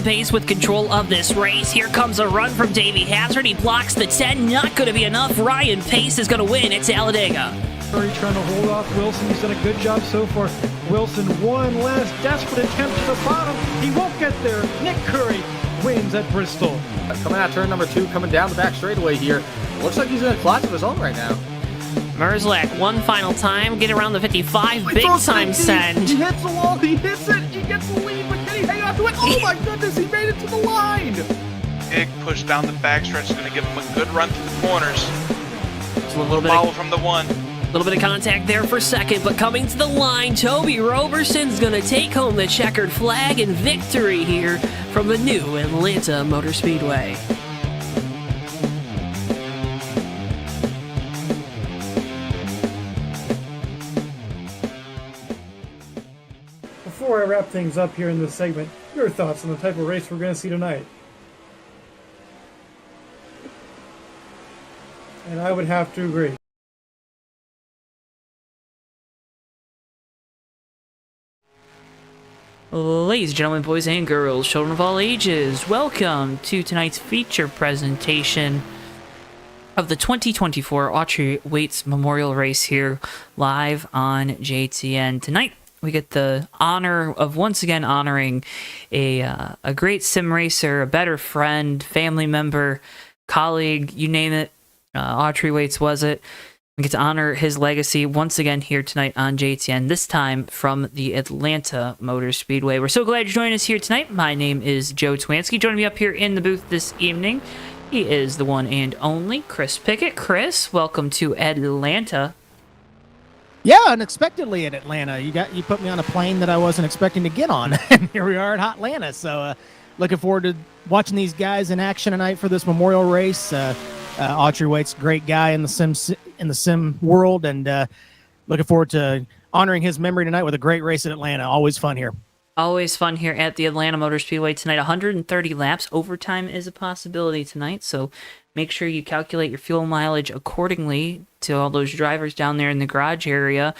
second pace with control of this race. Here comes a run from Davey Hazard. He blocks the 10. Not going to be enough. Ryan Pace is going to win at Talladega. Curry trying to hold off Wilson. He's done a good job so far. Wilson, one last desperate attempt to the bottom. He won't get there. Nick Curry wins at Bristol. Coming out turn number 2, coming down the back straightaway here. Looks like he's in a class of his own right now. Merzlak, one final time, get around the 55, big time send. He hits the wall, he hits it, he gets the lead, but can he hang on to it? Oh my goodness, he made it to the line! Big push down the backstretch is going to give him a good run through the corners. Just a little bit Follow from the 1. A little bit of contact there for second, but coming to the line, Toby Roberson's going to take home the checkered flag and victory here from the new Atlanta Motor Speedway. Before I wrap things up here in this segment, your thoughts on the type of race we're going to see tonight? And I would have to agree. Ladies and gentlemen, boys and girls, children of all ages, welcome to tonight's feature presentation of the 2024 Autrey Waits Memorial Race here live on JTN. Tonight, we get the honor of once again honoring a great sim racer, a better friend, family member, colleague, you name it. Autrey Waits was it. We get to honor his legacy once again here tonight on JTN, this time from the Atlanta Motor Speedway. We're so glad you're joining us here tonight. My name is JoeTowNetwork. Joining me up here in the booth this evening, he is the one and only Chris Pickett. Chris, welcome to Atlanta. Yeah, unexpectedly in Atlanta. You put me on a plane that I wasn't expecting to get on, and here we are at Hotlanta. So looking forward to watching these guys in action tonight for this memorial race. Autrey Waits, great guy in the sim world, and looking forward to honoring his memory tonight with a great race in Atlanta. Always fun here. Always fun here at the Atlanta Motor Speedway tonight. 130 laps. Overtime is a possibility tonight, so make sure you calculate your fuel mileage accordingly to all those drivers down there in the garage area.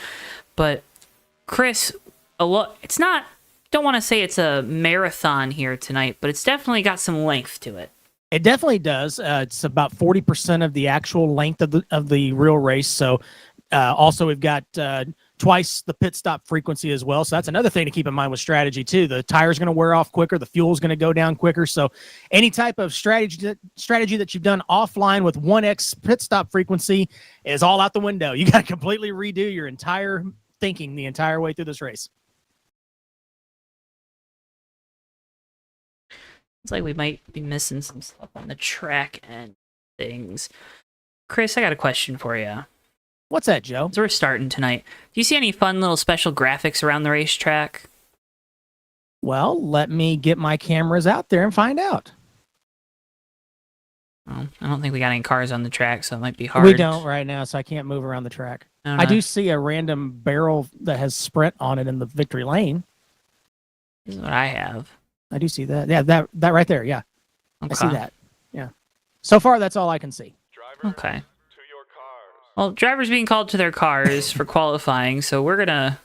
But Chris, it's not, don't want to say it's a marathon here tonight, but it's definitely got some length to it. It definitely does. It's about 40% of the actual length of the real race. So also we've got twice the pit stop frequency as well. So that's another thing to keep in mind with strategy too. The tire's going to wear off quicker. The fuel's going to go down quicker. So any type of strategy that you've done offline with 1x pit stop frequency is all out the window. You got to completely redo your entire thinking the entire way through this race. It's like we might be missing some stuff on the track and things. Chris, I got a question for you. What's that, Joe? So we're starting tonight. Do you see any fun little special graphics around the racetrack? Well, let me get my cameras out there and find out. Well, I don't think we got any cars on the track, so it might be hard. We don't right now, so I can't move around the track. I I do see a random barrel that has Sprint on it in the victory lane. This is what I have. I do see that. Yeah, that right there. Yeah, Okay. I see that. Yeah. So far, that's all I can see. Okay. Well, drivers being called to their cars for qualifying, so we're gonna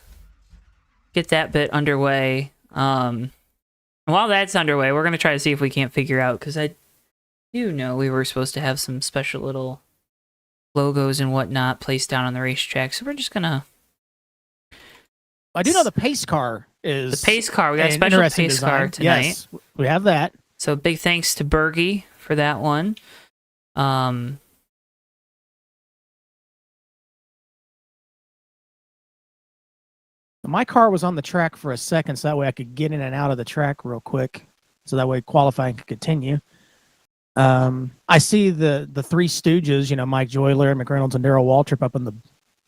get that bit underway. While that's underway, we're gonna try to see if we can't figure out, because I do know we were supposed to have some special little logos and whatnot placed down on the racetrack, so we're just gonna. I do know the pace car is The pace car. We got a an special interesting pace car design. tonight. Yes, we have that. So big thanks to Bergie for that one. My car was on the track for a second, so that way I could get in and out of the track real quick, so that way qualifying could continue. I see the Three Stooges, Mike Joy, Larry McReynolds, and Darrell Waltrip up in the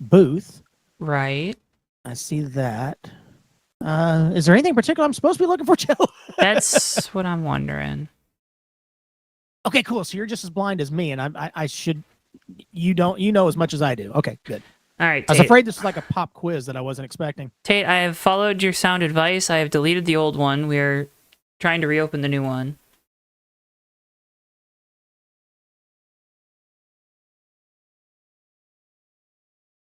booth. Right. I see that. Is there anything particular I'm supposed to be looking for, Joe? That's what I'm wondering. Okay, cool. So you're just as blind as me, and I should. You know as much as I do. Okay, good. All right, I was Tate. afraid this was like a pop quiz that I wasn't expecting. Tate, I have followed your sound advice. I have deleted the old one. We're trying to reopen the new one.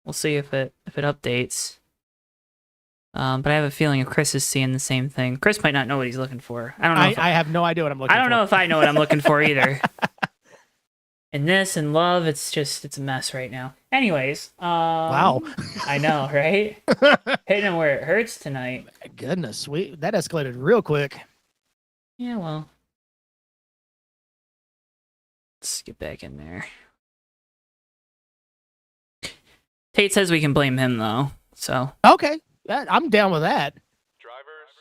We'll see if it updates. But I have a feeling if Chris is seeing the same thing, Chris might not know what he's looking for. I don't know. I have no idea what I'm looking for. I don't know if I know what I'm looking for either. And this and love, it's a mess right now. Anyways, Wow. I know, right? Hitting him where it hurts tonight. My goodness, that escalated real quick. Yeah, well, let's get back in there. Tate says we can blame him though, so. Okay, I'm down with that. Drivers,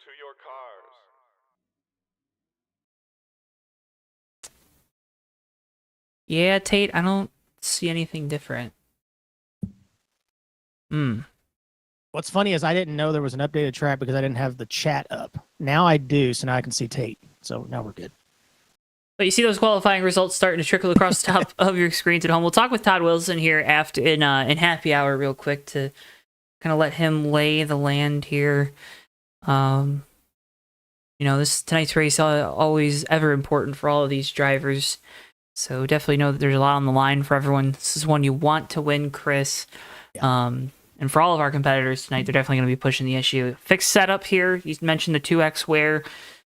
to your cars. Yeah, Tate, I don't see anything different. What's funny is I didn't know there was an updated track because I didn't have the chat up. Now I do, so now I can see Tate. So now we're good. But you see those qualifying results starting to trickle across the top of your screens at home. We'll talk with Todd Wilson here after in happy hour real quick to kind of let him lay the land here. Tonight's race always ever important for all of these drivers. So definitely know that there's a lot on the line for everyone. This is one you want to win, Chris. Yeah. And for all of our competitors tonight, they're definitely going to be pushing the issue. Fixed setup here. You mentioned the 2X wear,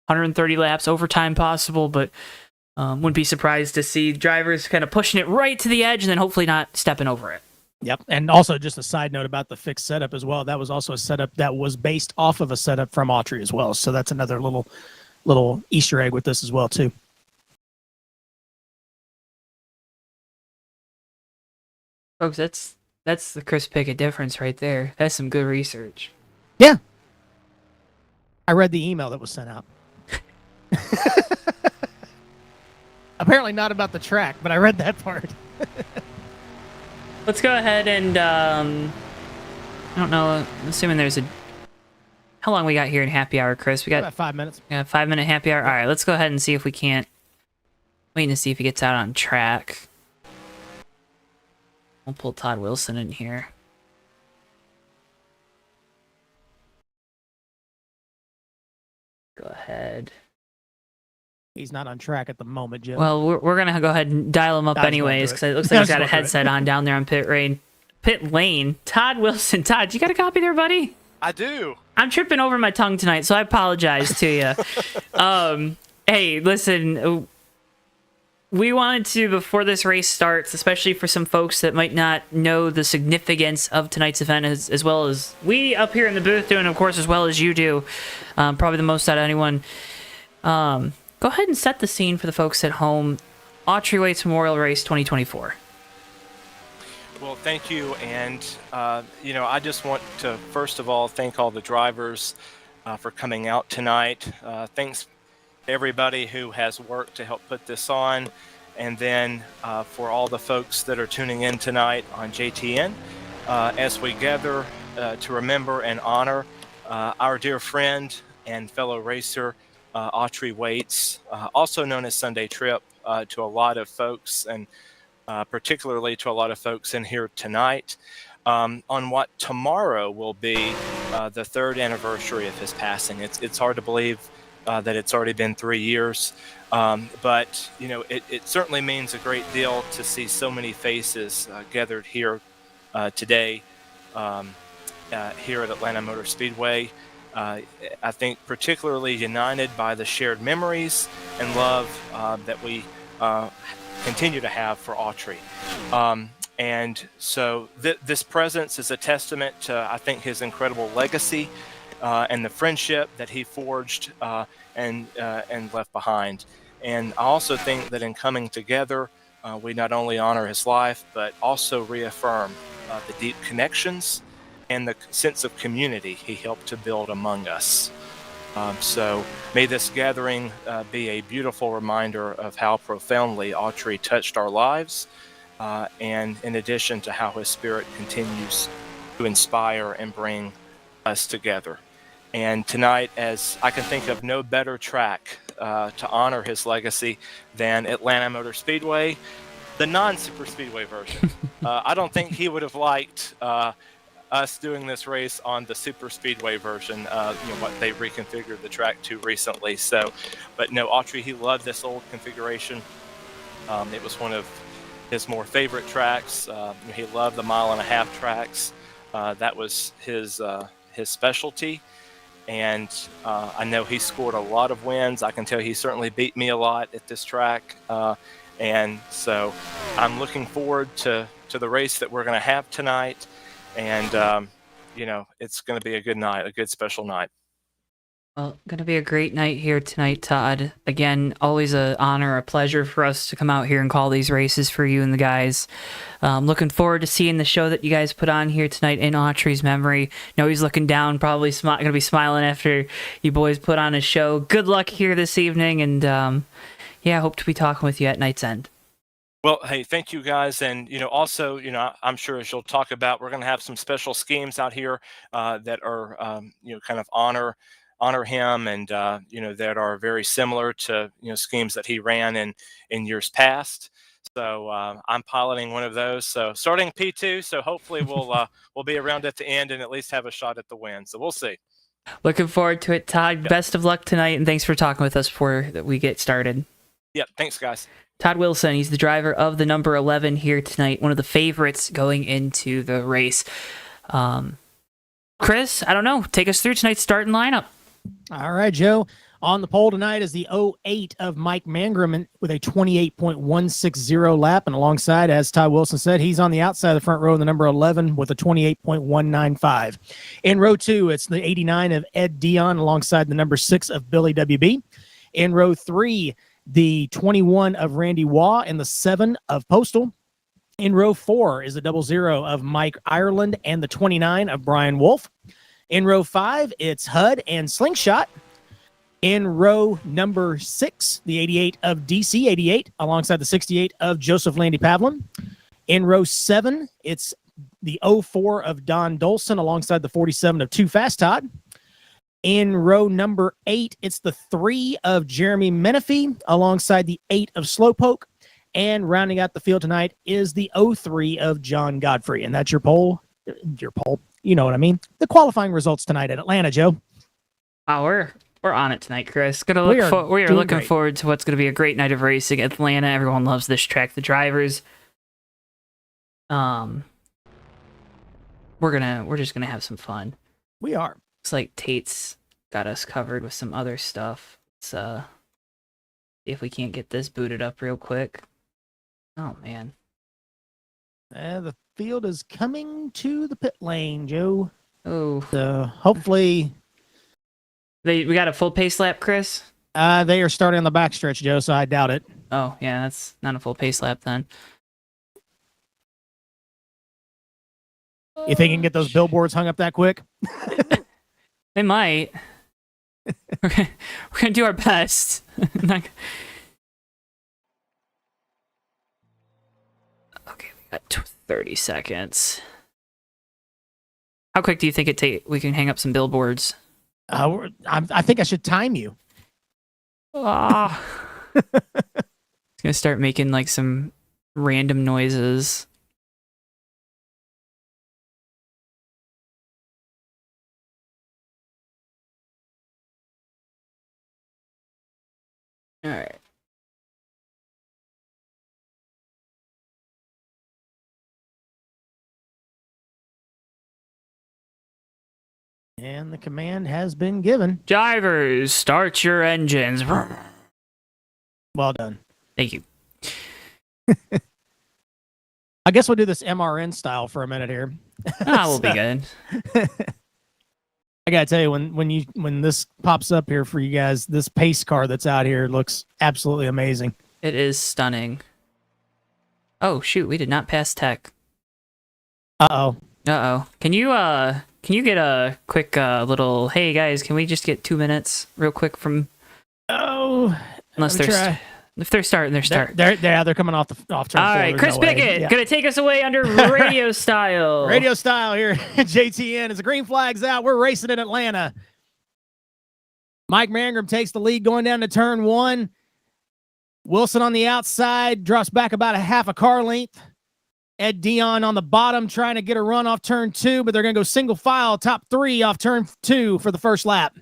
130 laps, overtime possible, but wouldn't be surprised to see drivers kind of pushing it right to the edge and then hopefully not stepping over it. Yep. And also just a side note about the fixed setup as well. That was also a setup that was based off of a setup from Autrey as well. So that's another little Easter egg with this as well, too. Folks, that's the Chris Pickett difference right there. That's some good research. Yeah. I read the email that was sent out. Apparently not about the track, but I read that part. Let's go ahead and, I don't know, I'm assuming there's how long we got here in happy hour, Chris? We got about 5 minutes. Yeah, 5-minute happy hour. All right, let's go ahead and see if we can't, waiting to see if he gets out on track. We'll pull Todd Wilson in here. Go ahead. He's not on track at the moment, Jim. Well, we're going to go ahead and dial him up anyways, because it looks like he's got a headset on down there on pit lane. Todd Wilson. Todd, you got a copy there, buddy? I do. I'm tripping over my tongue tonight, so I apologize to you. Hey, listen, we wanted to, before this race starts, especially for some folks that might not know the significance of tonight's event as well as we up here in the booth do, and of course as well as you do, probably the most out of anyone. Go ahead and set the scene for the folks at home. Autrey Waits Memorial Race 2024. Well, thank you. And, I just want to, first of all, thank all the drivers for coming out tonight. Thanks everybody who has worked to help put this on, and then for all the folks that are tuning in tonight on JTN as we gather to remember and honor our dear friend and fellow racer Autrey Waits, also known as Sunday Trip to a lot of folks, and particularly to a lot of folks in here tonight on what tomorrow will be the third anniversary of his passing. It's hard to believe that it's already been 3 years. But, it certainly means a great deal to see so many faces gathered here today here at Atlanta Motor Speedway. I think particularly united by the shared memories and love that we continue to have for Autrey. And so this presence is a testament to, I think, his incredible legacy and the friendship that he forged and left behind. And I also think that in coming together, we not only honor his life, but also reaffirm the deep connections and the sense of community he helped to build among us. So may this gathering be a beautiful reminder of how profoundly Autrey touched our lives, and in addition to how his spirit continues to inspire and bring us together. And tonight, as I can think of no better track to honor his legacy than Atlanta Motor Speedway, the non-super speedway version. I don't think he would have liked us doing this race on the super speedway version, what they reconfigured the track to recently. So, but no, Autrey, he loved this old configuration. It was one of his more favorite tracks. He loved the 1.5 mile tracks. That was his his specialty. And I know he scored a lot of wins. I can tell he certainly beat me a lot at this track. And so I'm looking forward to the race that we're going to have tonight. And, it's going to be a good night, a good special night. Well, going to be a great night here tonight, Todd. Again, always an honor, a pleasure for us to come out here and call these races for you and the guys. Looking forward to seeing the show that you guys put on here tonight in Autrey's memory. Know he's looking down, probably going to be smiling after you boys put on a show. Good luck here this evening, and hope to be talking with you at night's end. Well, hey, thank you guys. And, also, I'm sure as you'll talk about, we're going to have some special schemes out here that are, kind of honor him and, that are very similar to, schemes that he ran in years past. So I'm piloting one of those. So starting P2. So hopefully we'll be around at the end and at least have a shot at the win. So we'll see. Looking forward to it, Todd. Yep. Best of luck tonight, and thanks for talking with us before we get started. Yep. Thanks, guys. Todd Wilson, he's the driver of the number 11 here tonight, one of the favorites going into the race. Chris, I don't know, take us through tonight's starting lineup. All right, Joe. On the pole tonight is the 08 of Mike Mangrum with a 28.160 lap. And alongside, as Todd Wilson said, he's on the outside of the front row in the number 11 with a 28.195. In row 2, it's the 89 of Ed Dion alongside the number 6 of Billy WB. In row 3, the 21 of Randy Waugh and the 7 of Postal. In row 4 is the 00 of Mike Ireland and the 29 of Brian Wolf. In row 5, it's HUD and Slingshot. In row number 6, the 88 of DC 88 alongside the 68 of Joseph Landy Pavlin. In row 7, it's the 04 of Don Dolson alongside the 47 of Too Fast Todd. In row number 8, it's the 3 of Jeremy Menifee alongside the 8 of Slowpoke. And rounding out the field tonight is the 03 of John Godfrey. And that's your poll. You know what I mean. The qualifying results tonight at Atlanta, Joe. We're on it tonight, Chris. We are looking forward to what's going to be a great night of racing. Atlanta, everyone loves this track. The drivers. We're just gonna have some fun. We are. Looks like Tate's got us covered with some other stuff. Let's see if we can't get this booted up real quick. Oh man. The field is coming to the pit lane, Joe. Oh. So hopefully we got a full pace lap, Chris? They are starting on the backstretch, Joe, so I doubt it. Oh, yeah, that's not a full pace lap then. You think you can get those billboards hung up that quick? They might. We're gonna do our best. Okay, we got 30 seconds. How quick do you think we can hang up some billboards? I think I should time you. Ah. It's gonna start making like some random noises. All right. And the command has been given. Drivers, start your engines. Well done. Thank you. I guess we'll do this MRN style for a minute here. We'll be good. I gotta tell you, when this pops up here for you guys, this pace car that's out here looks absolutely amazing. It is stunning. Oh shoot, we did not pass tech. Uh-oh. Can you get a quick little, hey guys, can we just get 2 minutes real quick from... Unless they're starting their start. They're coming off turn. All right, Chris Pickett, gonna take us away under radio style. Radio style here at JTN. As the green flag's out, we're racing in Atlanta. Mike Mangrum takes the lead going down to turn 1. Wilson on the outside, drops back about a half a car length. Ed Dion on the bottom trying to get a run off turn 2, but they're going to go single file, top 3 off turn 2 for the first lap.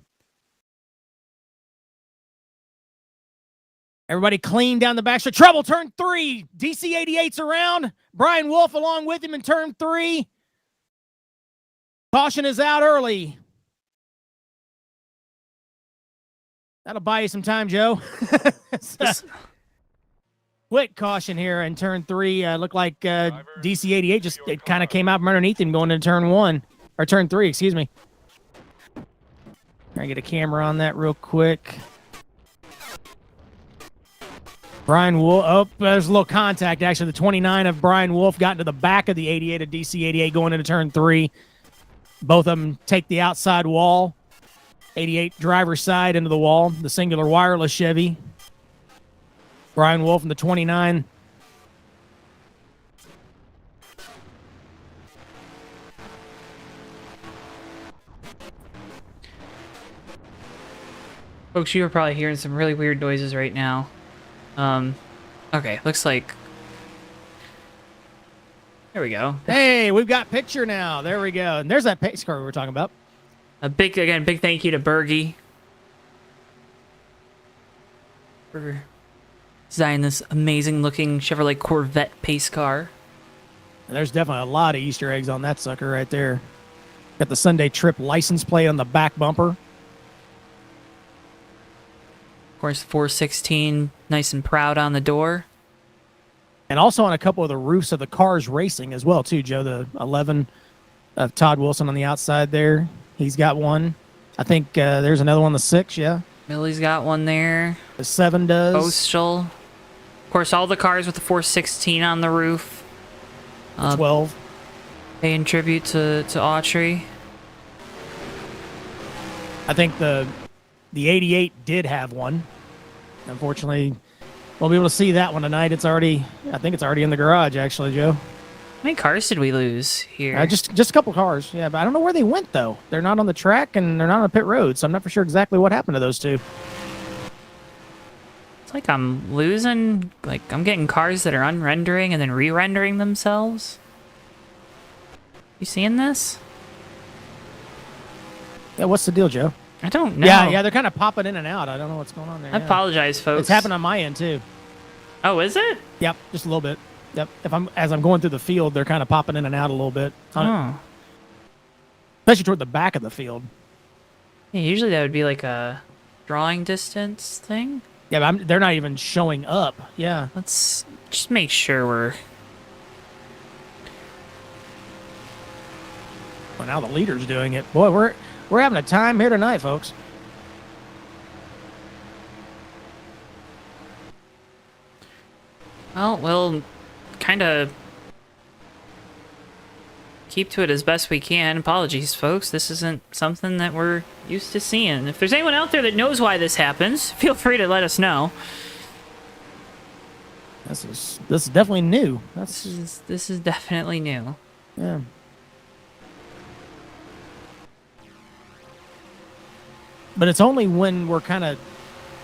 Everybody clean down the backstretch. Trouble, turn 3. DC-88's around. Brian Wolf along with him in turn 3. Caution is out early. That'll buy you some time, Joe. Quick caution here in turn 3. Looked like DC88 just it kind of came out from underneath him going into turn 1 or turn 3, excuse me. Try and get a camera on that real quick. Brian Wolf. Oh, there's a little contact. Actually, the 29 of Brian Wolf got into the back of the 88 of DC88 going into turn 3. Both of them take the outside wall. 88 driver's side into the wall. The singular wireless Chevy. Brian Wolf and the 29. Folks, you are probably hearing some really weird noises right now. Okay, looks like... There we go. Hey, we've got picture now. There we go. And there's that pace car we were talking about. A big thank you to Bergie for designing this amazing looking Chevrolet Corvette pace car. And there's definitely a lot of Easter eggs on that sucker right there. Got the Sunday Trip license plate on the back bumper. Of course, 416, nice and proud on the door. And also on a couple of the roofs of the cars racing as well, too, Joe. The 11 of Todd Wilson on the outside there. He's got one. I think there's another one, the 6, yeah. Millie's got one there. The 7 does. Postal. Of course, all the cars with the 416 on the roof. 12. Paying tribute to Autrey. I think the 88 did have one. Unfortunately, won't be able to see that one tonight. I think it's already in the garage, actually, Joe. How many cars did we lose here? Just a couple cars, yeah. But I don't know where they went, though. They're not on the track, and they're not on the pit road, so I'm not for sure exactly what happened to those two. It's like I'm losing... Like, I'm getting cars that are unrendering and then re-rendering themselves. You seeing this? Yeah, what's the deal, Joe? I don't know. Yeah, they're kind of popping in and out. I don't know what's going on there. I apologize, folks. It's happening on my end, too. Oh, is it? Yep, just a little bit. Yep. As I'm going through the field, they're kind of popping in and out a little bit. Oh. Especially toward the back of the field. Yeah, usually that would be like a drawing distance thing. Yeah, but they're not even showing up. Yeah. Let's just make sure we're... Well, now the leader's doing it. Boy, we're having a time here tonight, folks. Well, we'll kind of keep to it as best we can. Apologies, folks. This isn't something that we're used to seeing. If there's anyone out there that knows why this happens, feel free to let us know. This is definitely new. This is definitely new. Yeah. But it's only when we're kind of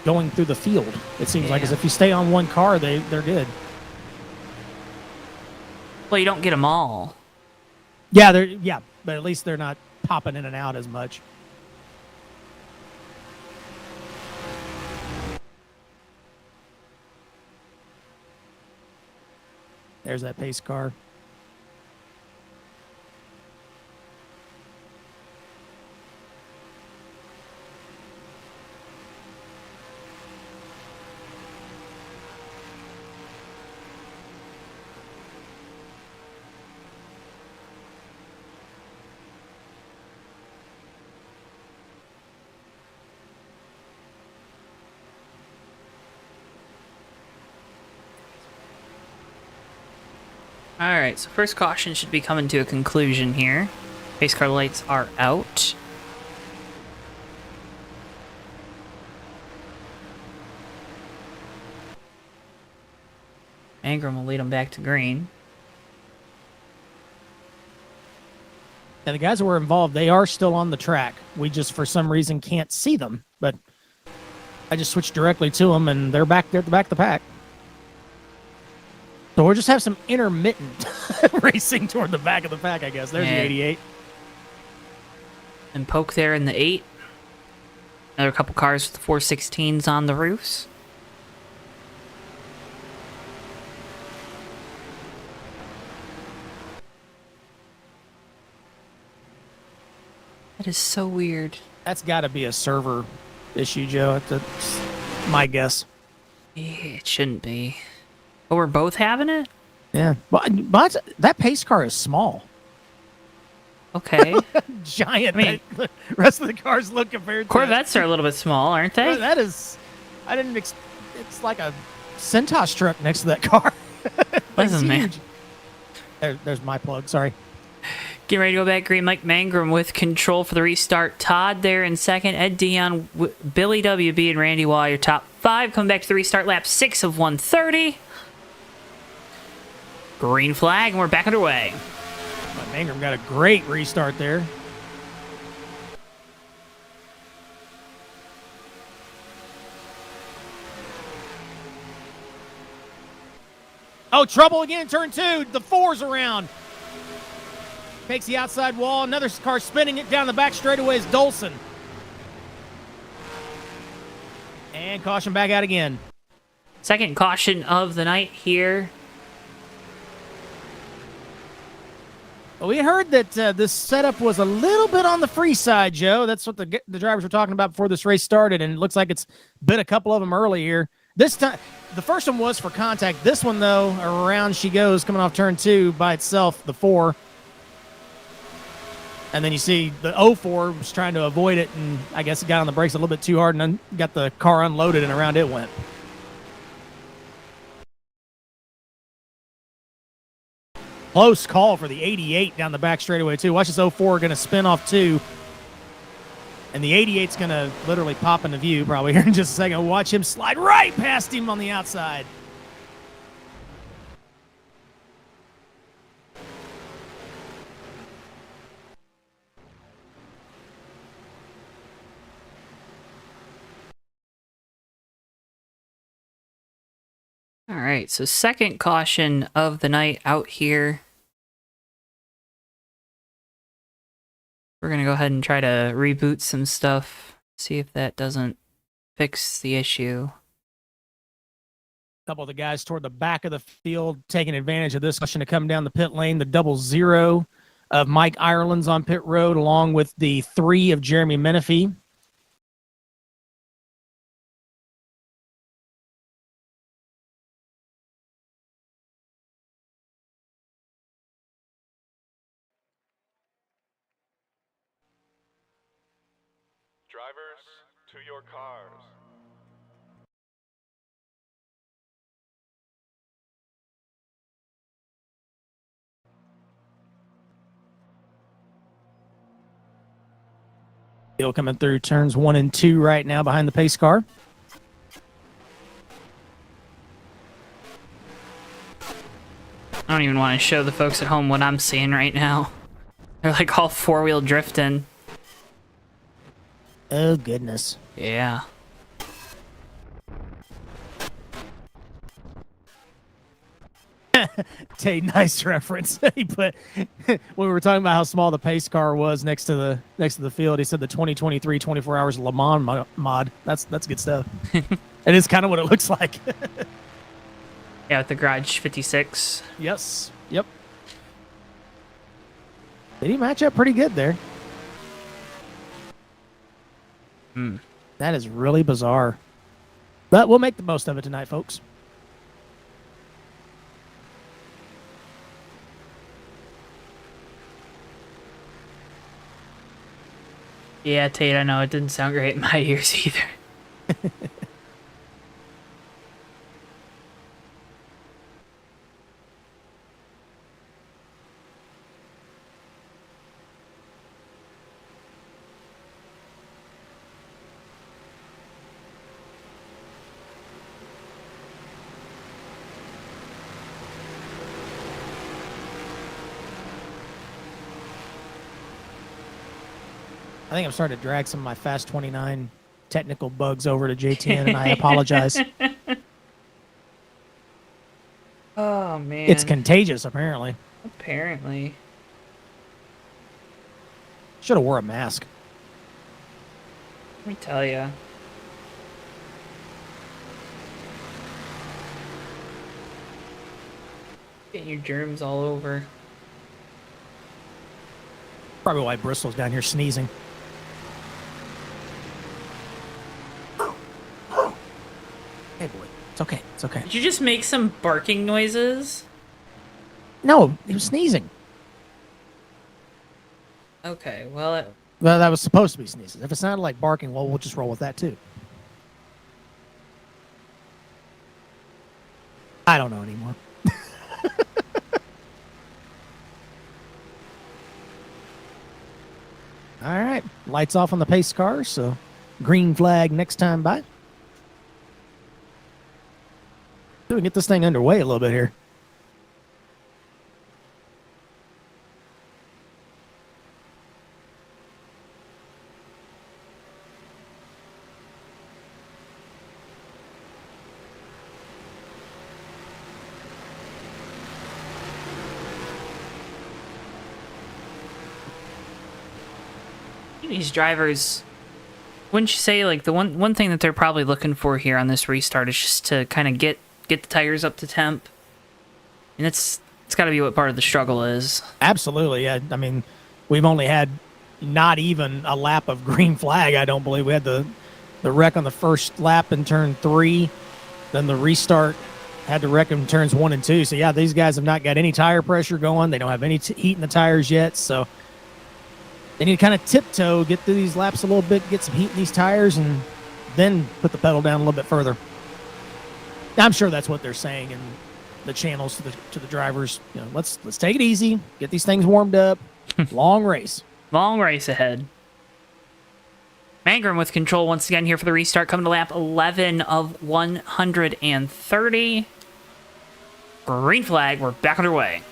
going through the field, it seems like. As if you stay on one car, they're good. Well, you don't get them all. Yeah, but at least they're not popping in and out as much. There's that pace car. Alright, so first caution should be coming to a conclusion here. Pace car lights are out. Ingram will lead them back to green. And the guys that were involved, they are still on the track. We just, for some reason, can't see them. But I just switched directly to them, and they're back there at the back of the pack. So we'll just have some intermittent racing toward the back of the pack, I guess. There's the 88. And Poke there in the 8. Another couple cars with the 416s on the roofs. That is so weird. That's got to be a server issue, Joe. That's my guess. Yeah, it shouldn't be. But we're both having it? Yeah, but that pace car is small. Okay. Giant. I mean- the rest of the cars look compared to Corvettes are a little bit small, aren't they? That is, I didn't. It's like a Centos truck next to that car. It's Listen, man. huge. There's my plug. Sorry. Getting ready to go back green. Mike Mangrum with control for the restart. Todd there in second. Ed Dion, Billy WB, and Randy Waugh, your top 5. Coming back to the restart. Lap 6 of 130. Green flag, and we're back underway. Mangrum got a great restart there. Oh, trouble again, turn 2. The 4's around. Takes the outside wall. Another car spinning it down the back straightaway is Dolson. And caution back out again. Second caution of the night here. Well, we heard that this setup was a little bit on the free side, Joe. That's what the drivers were talking about before this race started, and it looks like it's been a couple of them early here. This time, the first one was for contact. This one, though, around she goes, coming off turn 2 by itself, the 4. And then you see the 04 was trying to avoid it, and I guess it got on the brakes a little bit too hard and then got the car unloaded, and around it went. Close call for the 88 down the back straightaway, too. Watch this 04 going to spin off 2. And the 88's going to literally pop into view probably here in just a second. Watch him slide right past him on the outside. All right, so second caution of the night out here. We're going to go ahead and try to reboot some stuff, see if that doesn't fix the issue. A couple of the guys toward the back of the field taking advantage of this caution to come down the pit lane. The 00 of Mike Ireland's on pit road, along with the 3 of Jeremy Menifee. Drivers, to your cars. Field coming through turns 1 and 2 right now behind the pace car. I don't even want to show the folks at home what I'm seeing right now. They're like all four-wheel drifting. Oh, goodness. Yeah. Tay, nice reference. He put when we were talking about how small the pace car was next to the field. He said the 2023 24 hours Le Mans mod. That's good stuff. It is kind of what it looks like. Yeah, with the Garage 56. Yes. Yep. Did he match up pretty good there? That is really bizarre. But we'll make the most of it tonight, folks. Yeah, Tate, I know it didn't sound great in my ears either. I think I'm starting to drag some of my Fast 29 technical bugs over to JTN, and I apologize. Oh, man. It's contagious, apparently. Apparently. Should have wore a mask. Let me tell ya. Getting your germs all over. Probably why Bristol's down here sneezing. okay. It's okay. Did you just make some barking noises? No, he was sneezing. Okay, well, Well, that was supposed to be sneezing. If it sounded like barking, well, we'll just roll with that too. I don't know anymore. All right, lights off on the pace car, so green flag next time by. We can get this thing underway a little bit here. these drivers, wouldn't you say, like, the one thing that they're probably looking for here on this restart is just to kind of get the tires up to temp? And it's got to be what part of the struggle is. Absolutely. Yeah. I mean, we've only had not even a lap of green flag, I don't believe. We had the wreck on the first lap in turn 3. Then the restart had to wreck in turns 1 and 2. So, yeah, these guys have not got any tire pressure going. They don't have any heat in the tires yet. So they need to kind of tiptoe, get through these laps a little bit, get some heat in these tires, and then put the pedal down a little bit further. I'm sure that's what they're saying in the channels to the drivers. You know, let's take it easy, get these things warmed up. Long race. Long race ahead. Mangrum with control once again here for the restart, coming to lap 11 of 130. Green flag, we're back underway.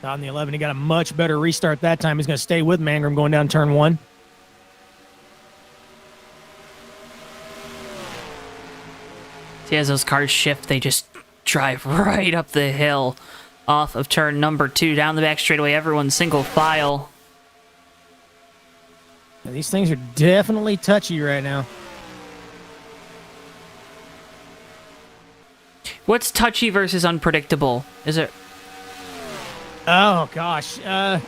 On the 11, he got a much better restart that time. He's going to stay with Mangrum going down turn 1. See, as those cars shift, they just drive right up the hill off of turn number 2, down the back straightaway. Everyone's single file. Now, these things are definitely touchy right now. What's touchy versus unpredictable? Is it? Oh, gosh.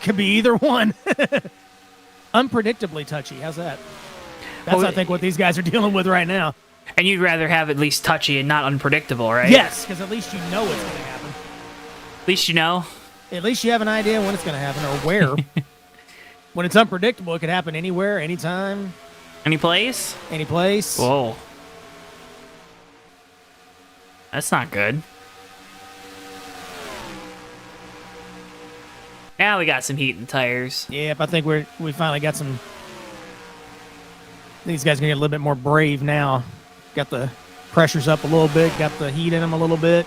Could be either one. Unpredictably touchy. How's that? That's, Well, I think, what these guys are dealing with right now. And you'd rather have at least touchy and not unpredictable, right? Yes, because at least you know what's going to happen. At least you know. At least you have an idea when it's going to happen or where. When it's unpredictable, it could happen anywhere, anytime, Any place? any place. Whoa. That's not good. Now we got some heat in the tires. Yep, I think we finally got some. These guys are going to get a little bit more brave now. Got the pressures up a little bit, got the heat in them a little bit.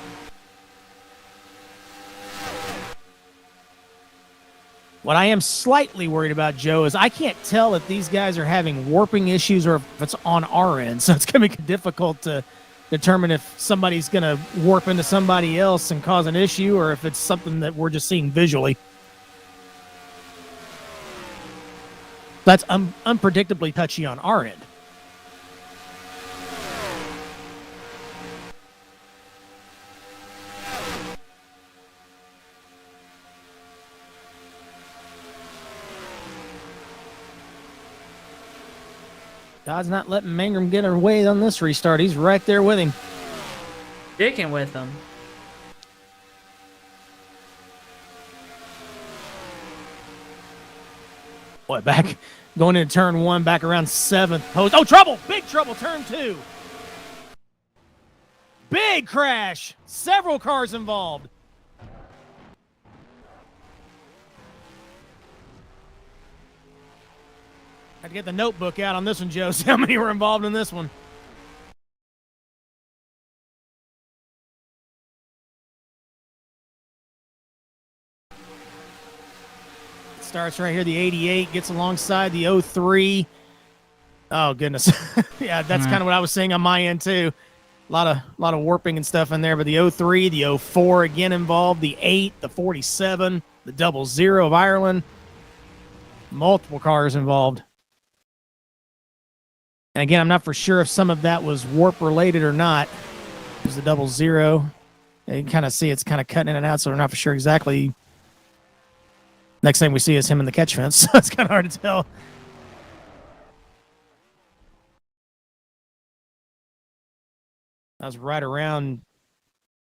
What I am slightly worried about, Joe, is I can't tell if these guys are having warping issues or if it's on our end. So it's going to be difficult to determine if somebody's going to warp into somebody else and cause an issue or if it's something that we're just seeing visually. That's unpredictably touchy on our end. God's not letting Mangrum get away on this restart. He's right there with him. Sticking with them. Boy, back going into turn 1, back around 7th post. Oh, trouble! Big trouble, turn 2. Big crash. Several cars involved. Had to get the notebook out on this one, Joe. See how many were involved in this one. Starts right here, the 88, gets alongside the 03. Oh, goodness. Yeah, that's kind of what I was saying on my end, too. A lot of warping and stuff in there, but the 03, the 04 again involved, the 8, the 47, the 00 of Ireland. Multiple cars involved. And again, I'm not for sure if some of that was warp related or not. There's the 00. You can kind of see it's kind of cutting in and out, so we're not for sure exactly. Next thing we see is him in the catch fence, so it's kind of hard to tell. I was right around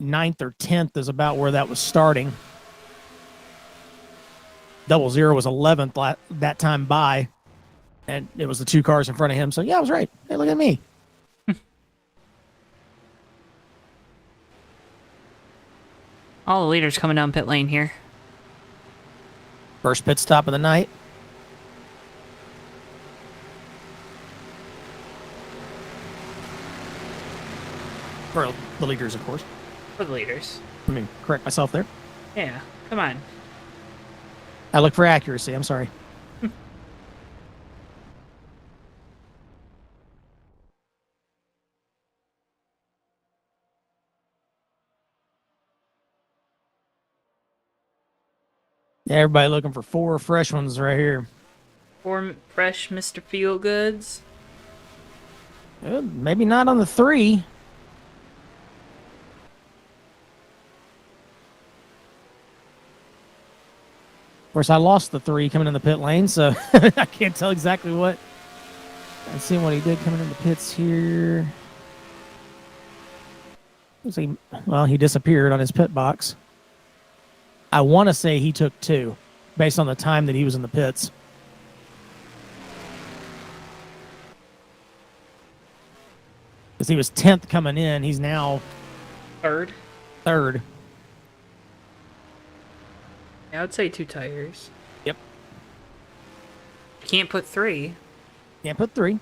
9th or 10th is about where that was starting. 00 was 11th that time by, and it was the 2 cars in front of him. So, yeah, I was right. Hey, look at me. All the leaders coming down pit lane here. First pit stop of the night. For the leaders, of course. For the leaders. Let me correct myself there. Yeah, come on. I look for accuracy. I'm sorry. Yeah, everybody looking for 4 fresh ones right here. 4 fresh Mr. Feelgoods. Maybe not on the 3. Of course, I lost the 3 coming in the pit lane, so I can't tell exactly what. Let's see what he did coming in the pits here. Well, he disappeared on his pit box. I want to say he took 2, based on the time that he was in the pits. Because he was 10th coming in, he's now Third. third. Yeah, I would say 2 tires. Yep. Can't put 3. Can't put 3.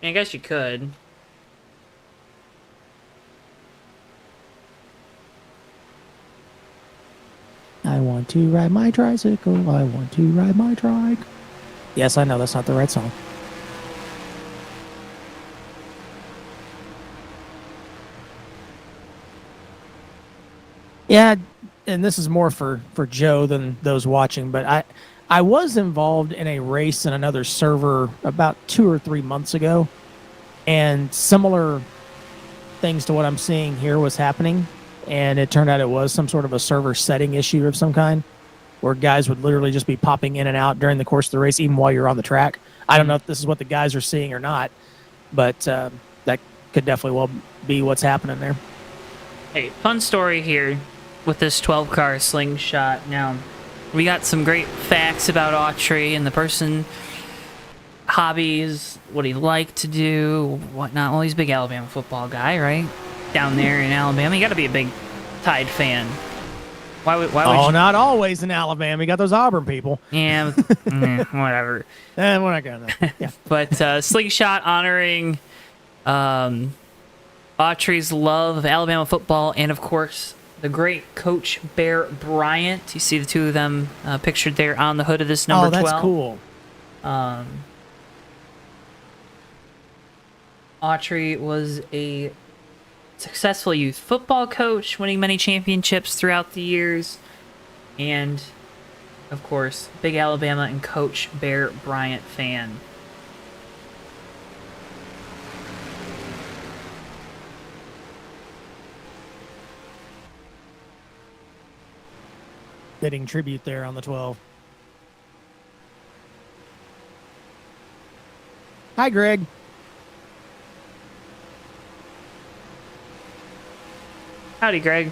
I guess you could. I want to ride my tricycle. I want to ride my trike. Yes, I know that's not the right song. Yeah, and this is more for Joe than those watching, but I was involved in a race in another server about 2 or 3 months ago, and similar things to what I'm seeing here was happening, and it turned out it was some sort of a server setting issue of some kind, where guys would literally just be popping in and out during the course of the race, even while you're on the track. I don't know if this is what the guys are seeing or not, but that could definitely well be what's happening there. Hey, fun story here with this 12-car slingshot. Now, we got some great facts about Autrey and the person, hobbies, what he liked to do, whatnot. Well, he's a big Alabama football guy, right? Down there in Alabama. You got to be a big Tide fan. Why would you? Not always in Alabama. You got those Auburn people. Yeah, whatever. We're not going to. Yeah. But slingshot honoring Autrey's love of Alabama football and, of course, the great Coach Bear Bryant. You see the 2 of them pictured there on the hood of this number 12. Oh, that's cool. Autrey was a successful youth football coach, winning many championships throughout the years. And, of course, big Alabama and Coach Bear Bryant fan. Bidding tribute there on the 12. Hi, Greg. Howdy, Greg.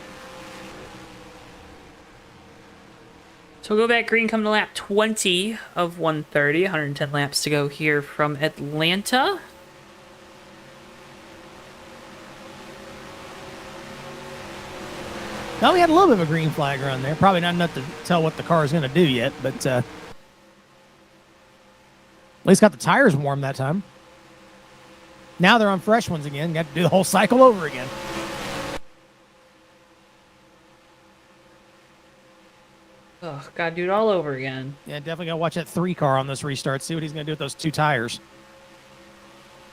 So we'll go back green, come to lap 20 of 130. 110 laps to go here from Atlanta. Now we had a little bit of a green flag run there. Probably not enough to tell what the car is going to do yet, but at least got the tires warm that time. Now they're on fresh ones again. Got to do the whole cycle over again. Oh, gotta do it all over again. Yeah, definitely got to watch that 3 car on this restart. See what he's going to do with those 2 tires.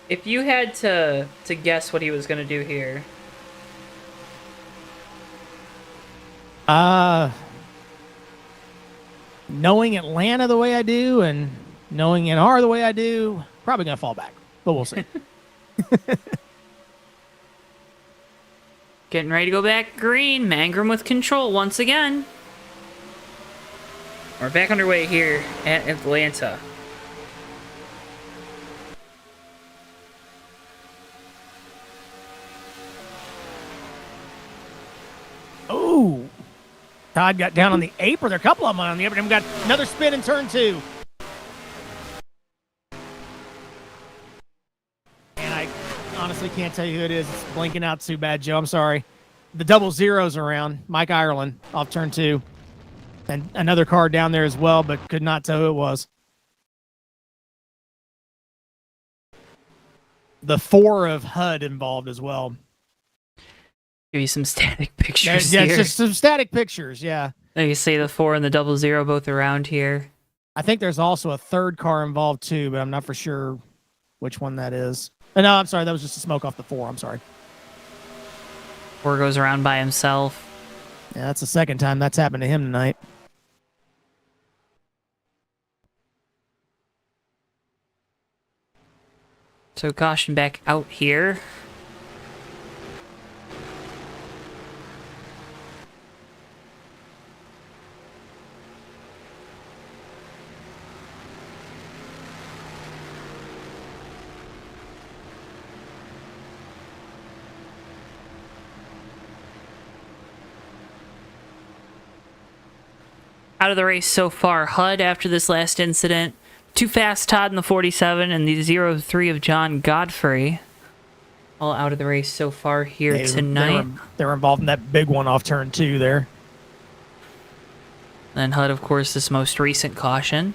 If you had to guess what he was gonna do here, knowing Atlanta the way I do and knowing NR the way I do, probably going to fall back. But we'll see. getting ready to go back green. Mangrum with control once again. We're back underway here at Atlanta. Todd got down on the apron. There are a couple of them on the apron. We got another spin in turn 2. And I honestly can't tell you who it is. It's blinking out too bad, Joe. I'm sorry. The double zeros around. Mike Ireland off turn 2. And another car down there as well, but could not tell who it was. The 4 of HUD involved as well. Give you some static pictures Yeah, here. just some static pictures, yeah. Like you see the 4 and the double zero both around here. I think there's also a third car involved too, but I'm not for sure which one that is. No, I'm sorry. That was just a smoke off the 4. I'm sorry. 4 goes around by himself. Yeah, that's the second time that's happened to him tonight. So caution back out here. Out of the race so far, HUD after this last incident. Too Fast Todd in the 47 and the 03 of John Godfrey. All out of the race so far here tonight. They were involved in that big one off turn 2 there. Then HUD, of course, this most recent caution.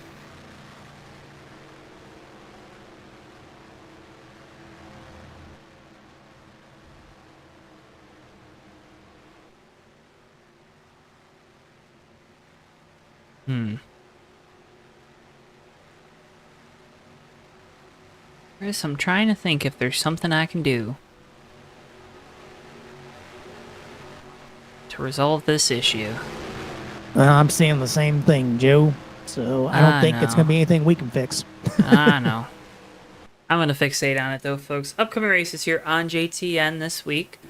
Chris, I'm trying to think if there's something I can do to resolve this issue. I'm seeing the same thing, Joe. So I don't think it's going to be anything we can fix. I know. I'm going to fixate on it, though, folks. Upcoming races here on JTN this week.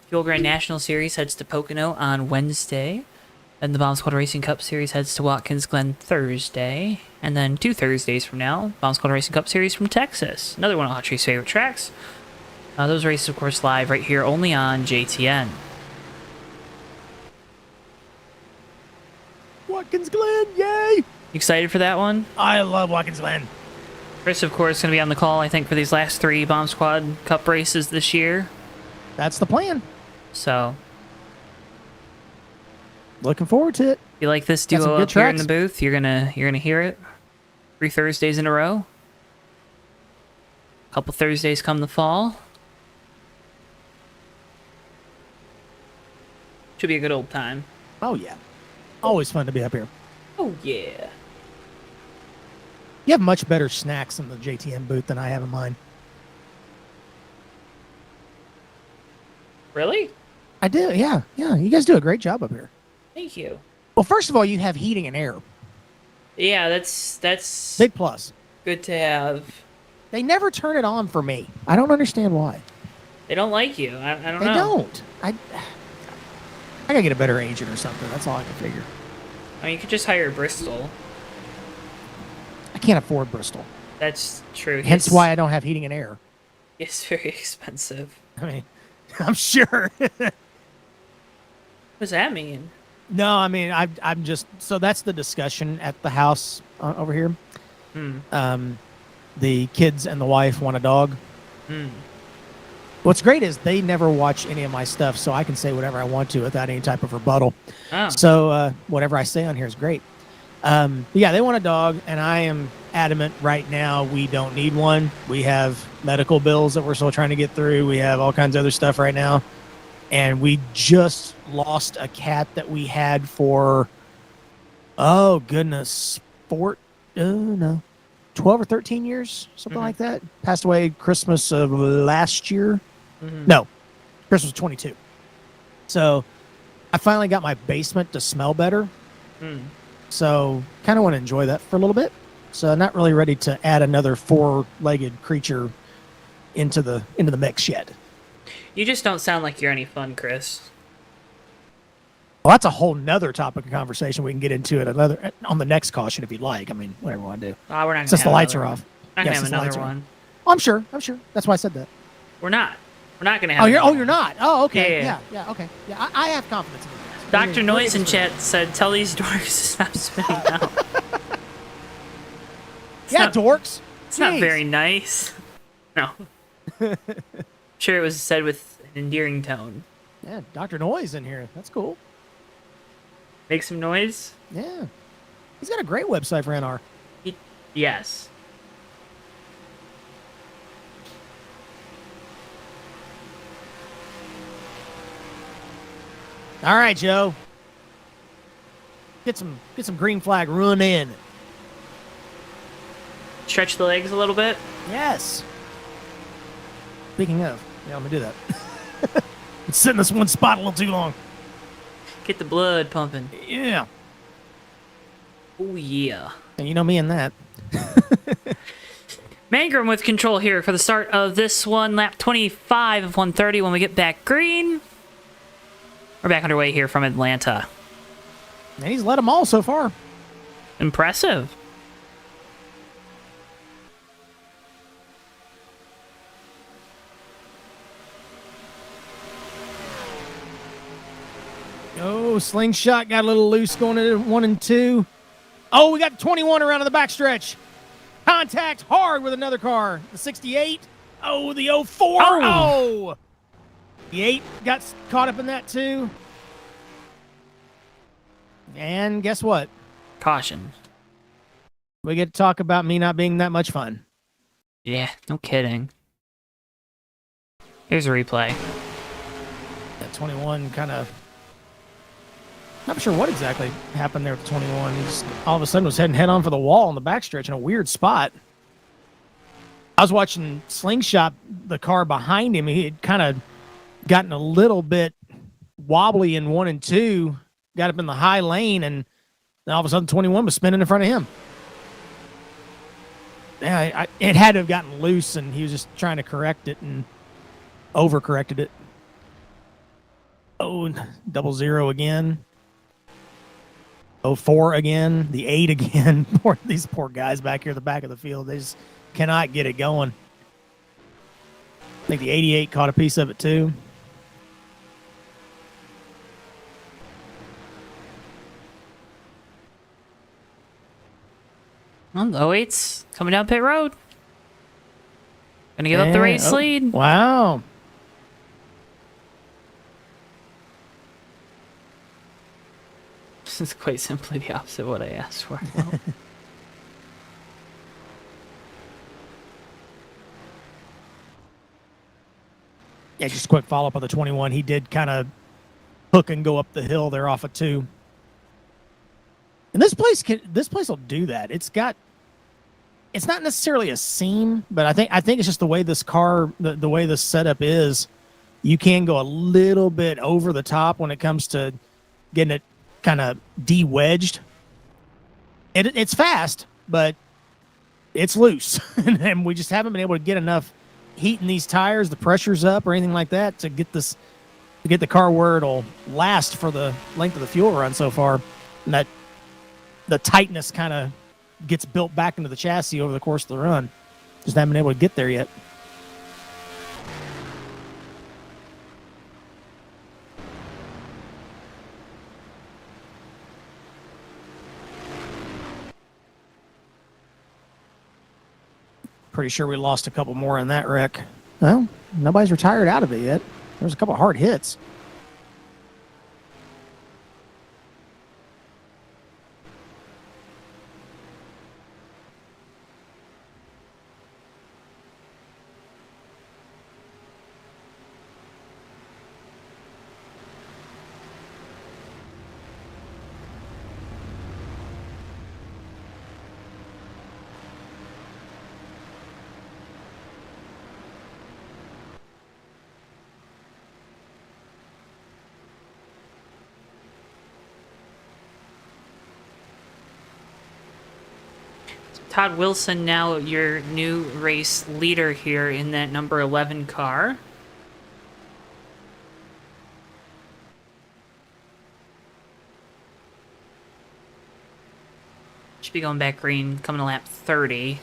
Fuel Grand National Series heads to Pocono on Wednesday. Then the Bomb Squad Racing Cup Series heads to Watkins Glen Thursday. And then 2 Thursdays from now, Bomb Squad Racing Cup Series from Texas. Another one of Autrey's favorite tracks. Those races, of course, live right here only on JTN. Watkins Glen, yay! You excited for that one? I love Watkins Glen. Chris, of course, going to be on the call, I think, for these last 3 Bomb Squad Cup races this year. That's the plan. So, looking forward to it. you like this Got some duo good up here in tracks. the booth? You're gonna hear it 3 Thursdays in a row. Couple Thursdays come the fall. Should be a good old time. Oh, yeah. Always fun to be up here. Oh yeah. You have much better snacks in the JTN booth than I have in mine. Really? I do, yeah. Yeah, you guys do a great job up here. Thank you. Well, first of all, you have heating and air. Yeah, that's Big plus. good to have. They never turn it on for me. I don't understand why. They don't like you. I don't They know. don't. I gotta get a better agent or something. That's all I can figure. I mean, you could just hire Bristol. I can't afford Bristol. That's true. Hence why I don't have heating and air. It's very expensive. I mean, I'm sure. What does that mean? No, I mean, I'm just so that's the discussion at the house over here. The kids and the wife want a dog. What's great is they never watch any of my stuff, so I can say whatever I want to without any type of rebuttal. Oh. So whatever I say on here is great. But yeah, they want a dog, and I am adamant right now we don't need one. We have medical bills that we're still trying to get through. We have all kinds of other stuff right now. And we just lost a cat that we had for, oh, goodness, 12 or 13 years, something like that. Passed away Christmas of last year. No, Christmas of 22. So I finally got my basement to smell better. So kind of want to enjoy that for a little bit. So not really ready to add another 4-legged creature into the mix yet. You just don't sound like you're any fun, Chris. Well, that's a whole nother topic of conversation we can get into on the next caution if you'd like. I mean, whatever you want to do. Oh, we're not. Since the lights are off. Not gonna Yes, have since the lights another are one. Oh, I'm sure. That's why I said that. We're not. We're not gonna have. Oh, another you're one. not. Oh, okay. Yeah. Yeah. Okay. Yeah, I have confidence in you guys. Dr. Noise in chat said, tell these dorks to stop spinning out. Yeah, not- dorks. It's not very nice. No. Sure, it was said with an endearing tone. Yeah, Dr. Noise in here. That's cool. Make some noise? Yeah. He's got a great website for NR. Yes. All right, Joe. Get some green flag. Run in. Stretch the legs a little bit. Yes. Speaking of, yeah, I'm gonna do that. Been sitting in this one spot a little too long. Get the blood pumping. Yeah. Oh, yeah. And you know me and that. Mangrum with control here for the start of this one. Lap 25 of 130 when we get back green. We're back underway here from Atlanta. And he's led them all so far. Impressive. Oh, slingshot got a little loose going into 1 and 2. Oh, we got 21 around in the backstretch. Contact hard with another car. The 68. Oh, the 04. Oh. The 8 got caught up in that too. And guess what? Caution. We get to talk about me not being that much fun. Yeah, no kidding. Here's a replay. That 21 kind of... Not sure what exactly happened there with 21. He just all of a sudden was heading head on for the wall in the backstretch in a weird spot. I was watching Slingshot, the car behind him. He had kind of gotten a little bit wobbly in 1 and 2, got up in the high lane, and then all of a sudden 21 was spinning in front of him. Yeah, it had to have gotten loose, and he was just trying to correct it and overcorrected it. Oh, 00 again. 04 again, the 8 again. These poor guys back here at the back of the field, they just cannot get it going. I think the 88 caught a piece of it too. Well, the 08's coming down pit road. Gonna give up the race lead. Wow. This is quite simply the opposite of what I asked for. Yeah, just a quick follow-up on the 21. He did kind of hook and go up the hill there off of 2. And this place will do that. It's not necessarily a seam, but I think it's just the way this car, the way this setup is, you can go a little bit over the top when it comes to getting it kind of de-wedged. It's fast, but it's loose. And we just haven't been able to get enough heat in these tires, the pressure's up or anything like that to get the car where it'll last for the length of the fuel run so far. And that the tightness kind of gets built back into the chassis over the course of the run. Just haven't been able to get there yet. Pretty sure we lost a couple more in that wreck. Well, nobody's retired out of it yet. There's a couple hard hits. Todd Wilson, now your new race leader here in that number 11 car. Should be going back green, coming to lap 30.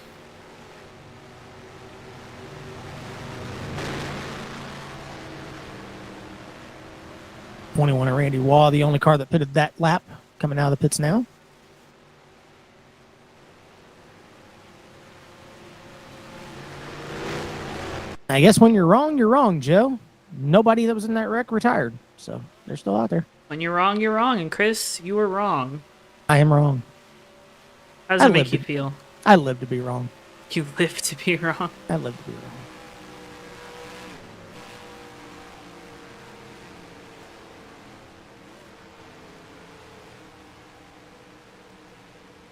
21 of Randy Waugh, the only car that pitted that lap, coming out of the pits now. I guess when you're wrong, Joe. Nobody that was in that wreck retired, so they're still out there. When you're wrong, you're wrong. And Chris, you were wrong. I am wrong. How does it make you feel? I live to be wrong. You live to be wrong. I live to be wrong.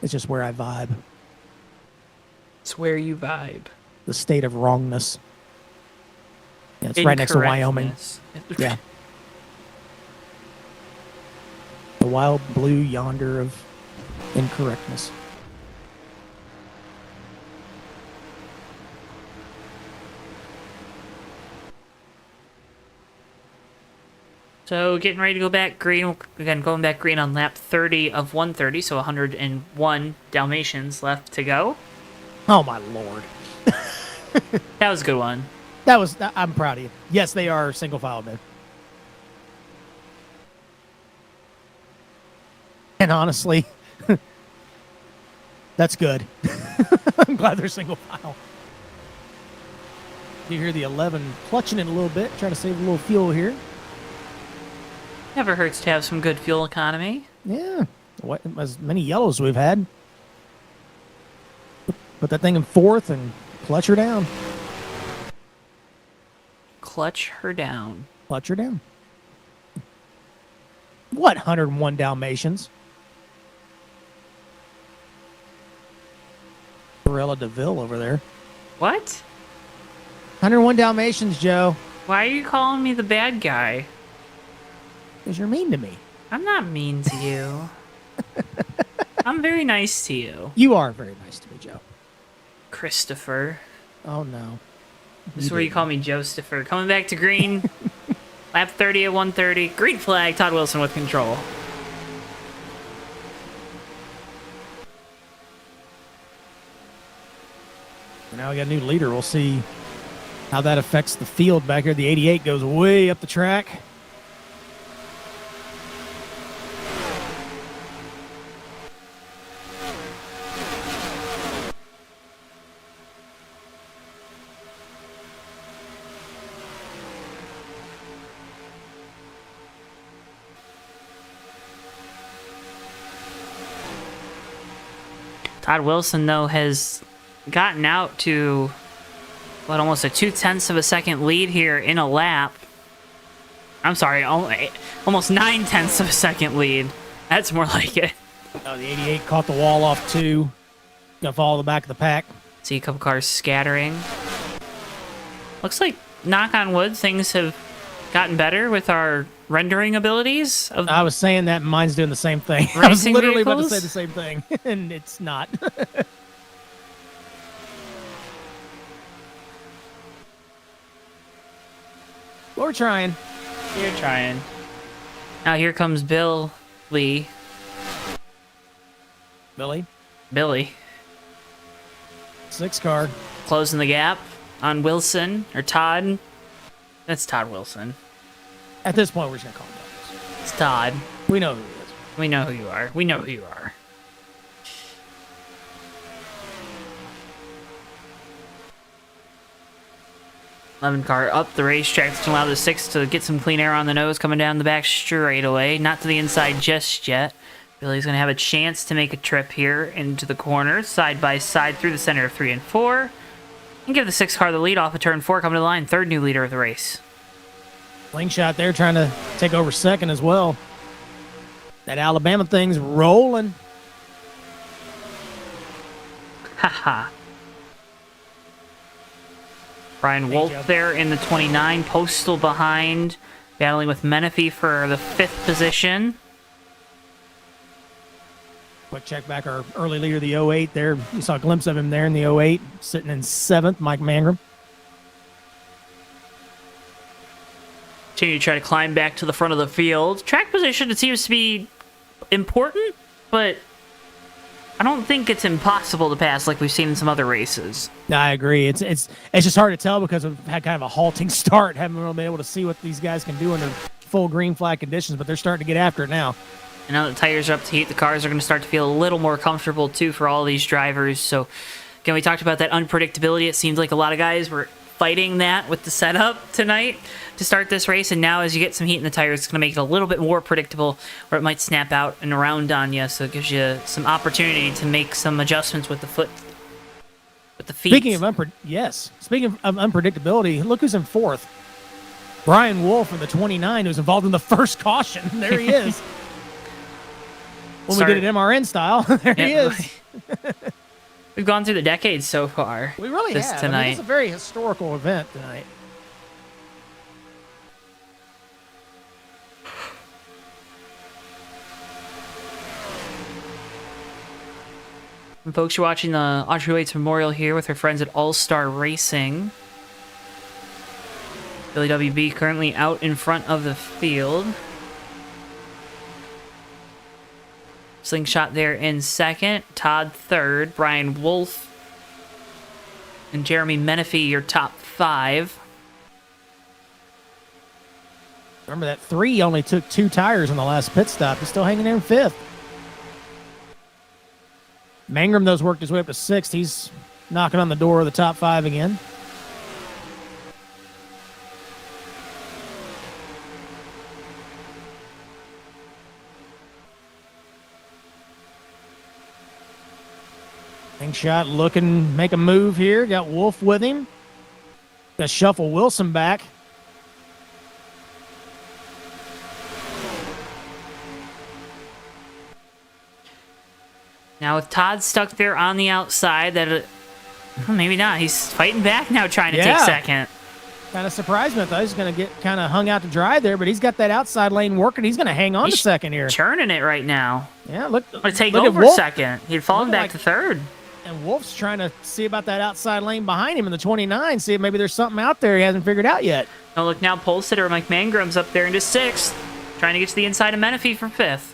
It's just where I vibe. It's where you vibe. The state of wrongness. Yeah, it's right next to Wyoming. Yeah. The wild blue yonder of incorrectness. So getting ready to go back green. Again, going back green on lap 30 of 130. So 101 Dalmatians left to go. Oh, my Lord. That was a good one. I'm proud of you. Yes, they are single file, man. And honestly, that's good. I'm glad they're single file. You hear the 11 clutching it a little bit, trying to save a little fuel here. Never hurts to have some good fuel economy. Yeah. As many yellows we've had. Put that thing in fourth and clutch her down. Clutch her down. Clutch her down. What 101 Dalmatians? Barella DeVille over there. What? 101 Dalmatians, Joe. Why are you calling me the bad guy? Because you're mean to me. I'm not mean to you. I'm very nice to you. You are very nice to me, Joe. Christopher. Oh, no. This is where you call me Joe-stopher. Coming back to green. Lap 30 at 130. Green flag. Todd Wilson with control. Now we got a new leader. We'll see how that affects the field back here. The 88 goes way up the track. Todd Wilson, though, has gotten out to, almost a 0.2 of a second lead here in a lap. I'm sorry, almost 0.9 of a second lead. That's more like it. Oh, the 88 caught the wall off too. Gonna follow the back of the pack. See a couple cars scattering. Looks like, knock on wood, things have gotten better with our rendering abilities. I was saying that, and mine's doing the same thing. I was literally about to say the same thing, and it's not. But we're trying. You're trying. Now here comes Bill Lee. Billy. 6 car. Closing the gap on Wilson, or Todd. That's Todd Wilson. At this point, we're just gonna call him Todd. It's Todd. We know who he is. We know who you are. We know who you are. Lemon car up the racetrack to allow the 6 to get some clean air on the nose, coming down the back straightaway. Not to the inside just yet. Billy's going to have a chance to make a trip here into the corner, side by side through the center of 3 and 4. And give the 6 car the lead off of turn 4, coming to the line, third new leader of the race. Slingshot there trying to take over second as well. That Alabama thing's rolling. Haha. Brian Wolf there in the 29. Postal behind, battling with Menifee for the 5th position. Quick check back, our early leader, the 08 there. You saw a glimpse of him there in the 08, sitting in 7th, Mike Mangrum. Continue to try to climb back to the front of the field. Track position, it seems to be important, but I don't think it's impossible to pass like we've seen in some other races. I agree. It's just hard to tell because we've had kind of a halting start. Haven't really been able to see what these guys can do in their full green flag conditions, but they're starting to get after it now. And now that the tires are up to heat, the cars are going to start to feel a little more comfortable, too, for all these drivers. So, again, we talked about that unpredictability. It seems like a lot of guys were fighting that with the setup tonight to start this race. And now as you get some heat in the tires, it's going to make it a little bit more predictable, or it might snap out and around on you. So it gives you some opportunity to make some adjustments with the foot, with the feet. Speaking of unpredictability, look who's in fourth. Brian Wolf in the 29, who's involved in the first caution. There he is. When we did it MRN style, there he is. We've gone through the decades so far. We really have. Tonight. I mean, it's a very historical event tonight. And folks, you're watching the Autrey Waits Memorial here with our friends at All-Star Racing. Billy WB currently out in front of the field. Slingshot there in second. Todd third. Brian Wolf and Jeremy Menifee, your top five. Remember that 3 only took 2 tires on the last pit stop. He's still hanging there in 5th. Mangrum, those worked his way up to 6th. He's knocking on the door of the top 5 again. Shot looking, make a move here. Got Wolf with him. Got shuffle Wilson back. Now with Todd stuck there on the outside, well, maybe not. He's fighting back now, trying to take second. Kind of surprised me. I thought he was going to get kind of hung out to dry there, but he's got that outside lane working. He's going to hang on to second here. Churning it right now. Yeah, look. Or take over second. He'd fallen back to third. And Wolf's trying to see about that outside lane behind him in the 29, see if maybe there's something out there he hasn't figured out yet. Oh, look now, pole sitter Mike Mangrum's up there into 6th, trying to get to the inside of Menifee for 5th.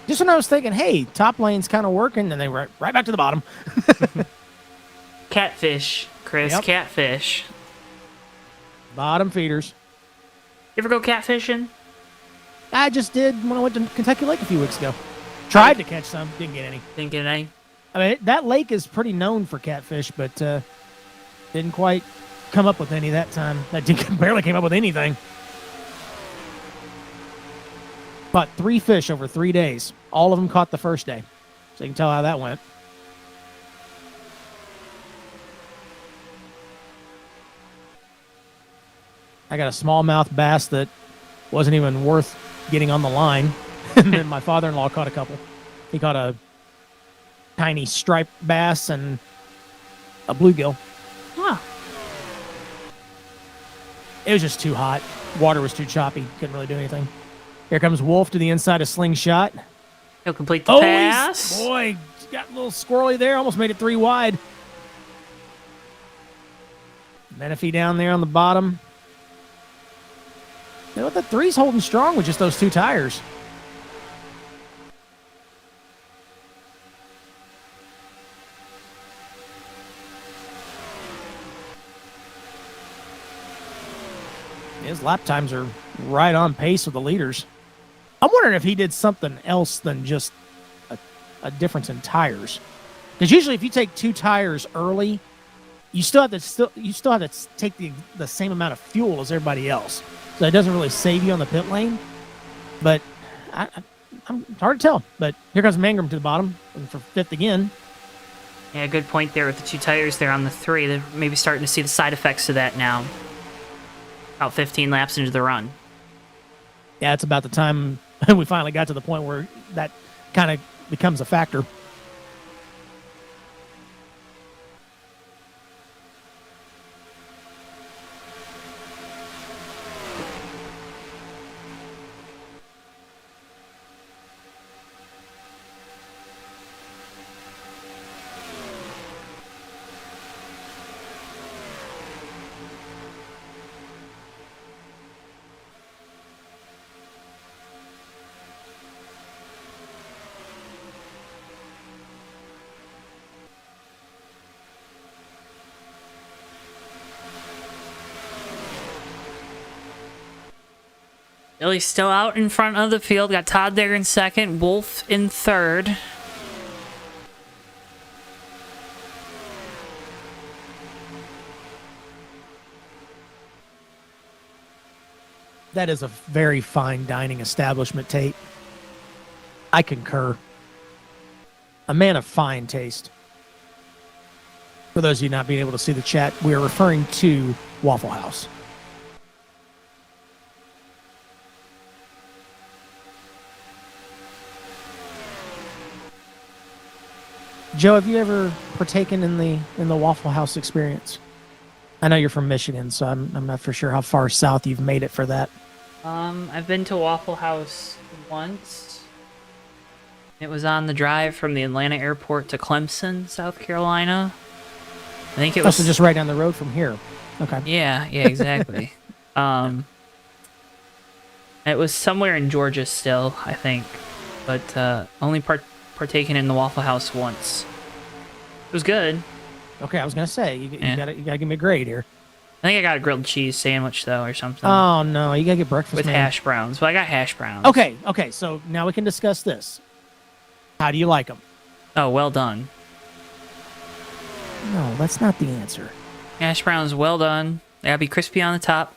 Just when I was thinking, hey, top lane's kind of working, and they were right back to the bottom. Catfish, Chris, Yep. catfish. Bottom feeders. You ever go catfishing? I just did when I went to Kentucky Lake a few weeks ago. Tried to catch some, didn't get any. Didn't get any? I mean, that lake is pretty known for catfish, but didn't quite come up with any that time. I barely came up with anything. Caught 3 fish over 3 days. All of them caught the first day. So you can tell how that went. I got a smallmouth bass that wasn't even worth getting on the line. And then my father-in-law caught a couple. He caught a tiny striped bass and a bluegill. Huh. It was just too hot. Water was too choppy. Couldn't really do anything. Here comes Wolf to the inside of Slingshot. He'll complete the pass. Boy, got a little squirrely there. Almost made it 3 wide. Menifee down there on the bottom. You know what? The 3's holding strong with just those 2 tires. His lap times are right on pace with the leaders. I'm wondering if he did something else than just a difference in tires. Because usually if you take 2 tires early, you still have to take the same amount of fuel as everybody else. So it doesn't really save you on the pit lane. But it's hard to tell. But here comes Mangrum to the bottom for 5th again. Yeah, good point there with the 2 tires there on the 3. They're maybe starting to see the side effects of that now. About 15 laps into the run. Yeah, it's about the time we finally got to the point where that kind of becomes a factor. Billy's still out in front of the field. Got Todd there in second. Wolf in third. That is a very fine dining establishment, Tate. I concur. A man of fine taste. For those of you not being able to see the chat, we are referring to Waffle House. Joe, have you ever partaken in the Waffle House experience? I know you're from Michigan, so I'm not for sure how far south you've made it for that. I've been to Waffle House once. It was on the drive from the Atlanta airport to Clemson, South Carolina. I think it was Also just right down the road from here. Okay. Yeah, exactly. It was somewhere in Georgia still, I think, but only partaken in the Waffle House once. It was good. Okay, I was gonna say you gotta give me a grade here. I think I got a grilled cheese sandwich though, or something. Oh no, you gotta get breakfast with man. hash browns. But I got hash browns. Okay. So now we can discuss this. How do you like them? Oh, well done. No, that's not the answer. Hash browns, well done. They gotta be crispy on the top.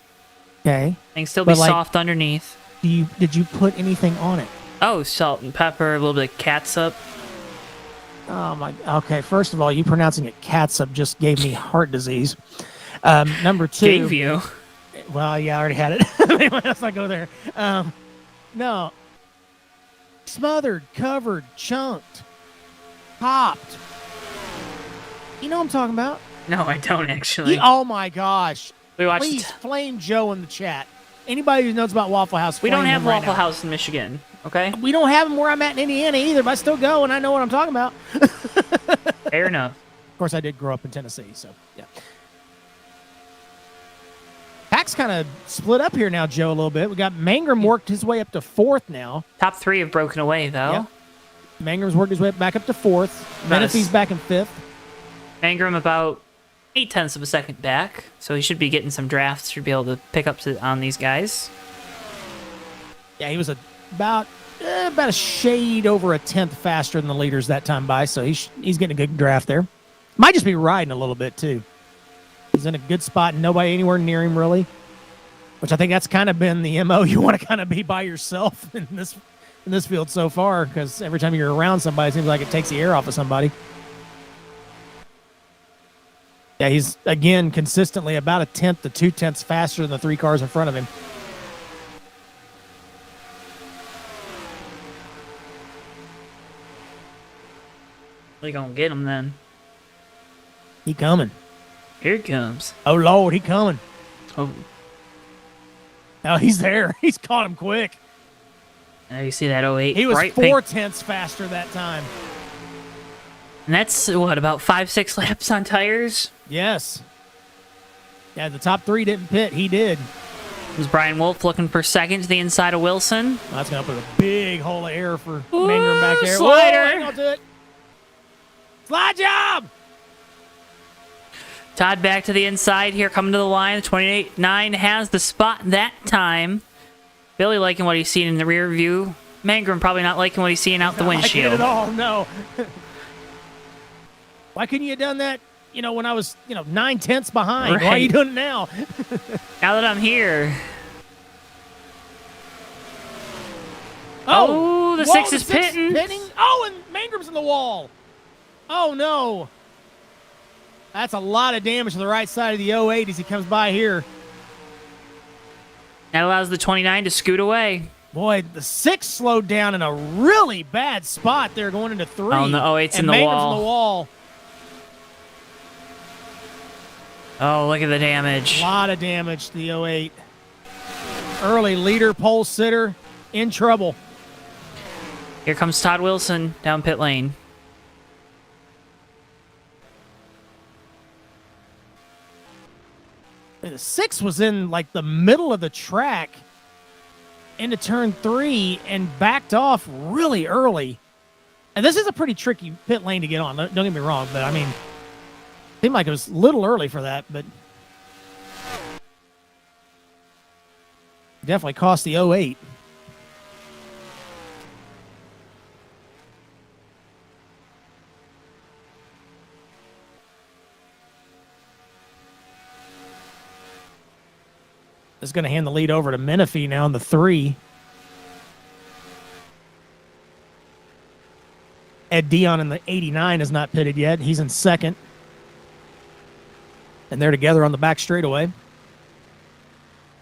Okay. They can still be soft underneath. Did you put anything on it? Oh, salt and pepper, a little bit of catsup. Oh my. Okay, first of all, you pronouncing it catsup just gave me heart disease. Number two. Gave you. Well, yeah, I already had it. Anyway, let's not go there. No. Smothered, covered, chunked, popped. You know what I'm talking about? No, I don't actually. Oh my gosh. We watched. Please flame Joe in the chat. Anybody who knows about Waffle House, we don't have right Waffle now. House in Michigan, okay? We don't have them where I'm at in Indiana either, but I still go and I know what I'm talking about. Fair enough. Of course, I did grow up in Tennessee, so yeah. Pack's kind of split up here now, Joe, a little bit. We got Mangrum worked his way up to fourth now. Top three have broken away, though. Yep. Mangrum's worked his way back up to fourth. Menifee's back in fifth. Mangrum about 0.8 of a second back, so he should be getting some drafts. Should be able to pick up on these guys. Yeah, he was about a shade over a tenth faster than the leaders that time by, so he's getting a good draft there. Might just be riding a little bit too. He's in a good spot, and nobody anywhere near him really. Which I think that's kind of been the MO. You want to kind of be by yourself in this field so far, because every time you're around somebody, it seems like it takes the air off of somebody. Yeah, he's, again, consistently about a tenth to 2/10 faster than the three cars in front of him. We gonna get him then. He coming. Here he comes. Oh, Lord, he coming. Oh. Oh, he's there. He's caught him quick. Now you see that 08. He was bright 4/10 faster that time. And that's, what, about 5-6 laps on tires? Yes. Yeah, the top three didn't pit. He did. It was Brian Wolf looking for second to the inside of Wilson. Well, that's going to put a big hole of air for Mangrum back there. Slider. Whoa, hang on to it. Slide job! Todd back to the inside here, coming to the line. 28.9 has the spot that time. Billy liking what he's seeing in the rear view. Mangrum probably not liking what he's seeing out the windshield. Not liking it at all, no. Why couldn't you have done that, when I was, 9/10 behind? Right. Why are you doing it now? Now that I'm here. Oh, the whoa, 6 is pitting. Oh, and Mangrum's in the wall. Oh, no. That's a lot of damage to the right side of the 08 as he comes by here. That allows the 29 to scoot away. Boy, the 6 slowed down in a really bad spot there going into 3. Oh, and the 08's in the Mangrum's wall. in the wall. Oh, look at the damage. A lot of damage to the 08. Early leader, pole sitter, in trouble. Here comes Todd Wilson down pit lane. The 6 was in like the middle of the track into turn 3 and backed off really early. And this is a pretty tricky pit lane to get on. Don't get me wrong, but I mean, seemed like it was a little early for that, but definitely cost the 08. Is going to hand the lead over to Menifee now in the 3. Ed Dion in the 89 is not pitted yet. He's in second. And they're together on the back straightaway.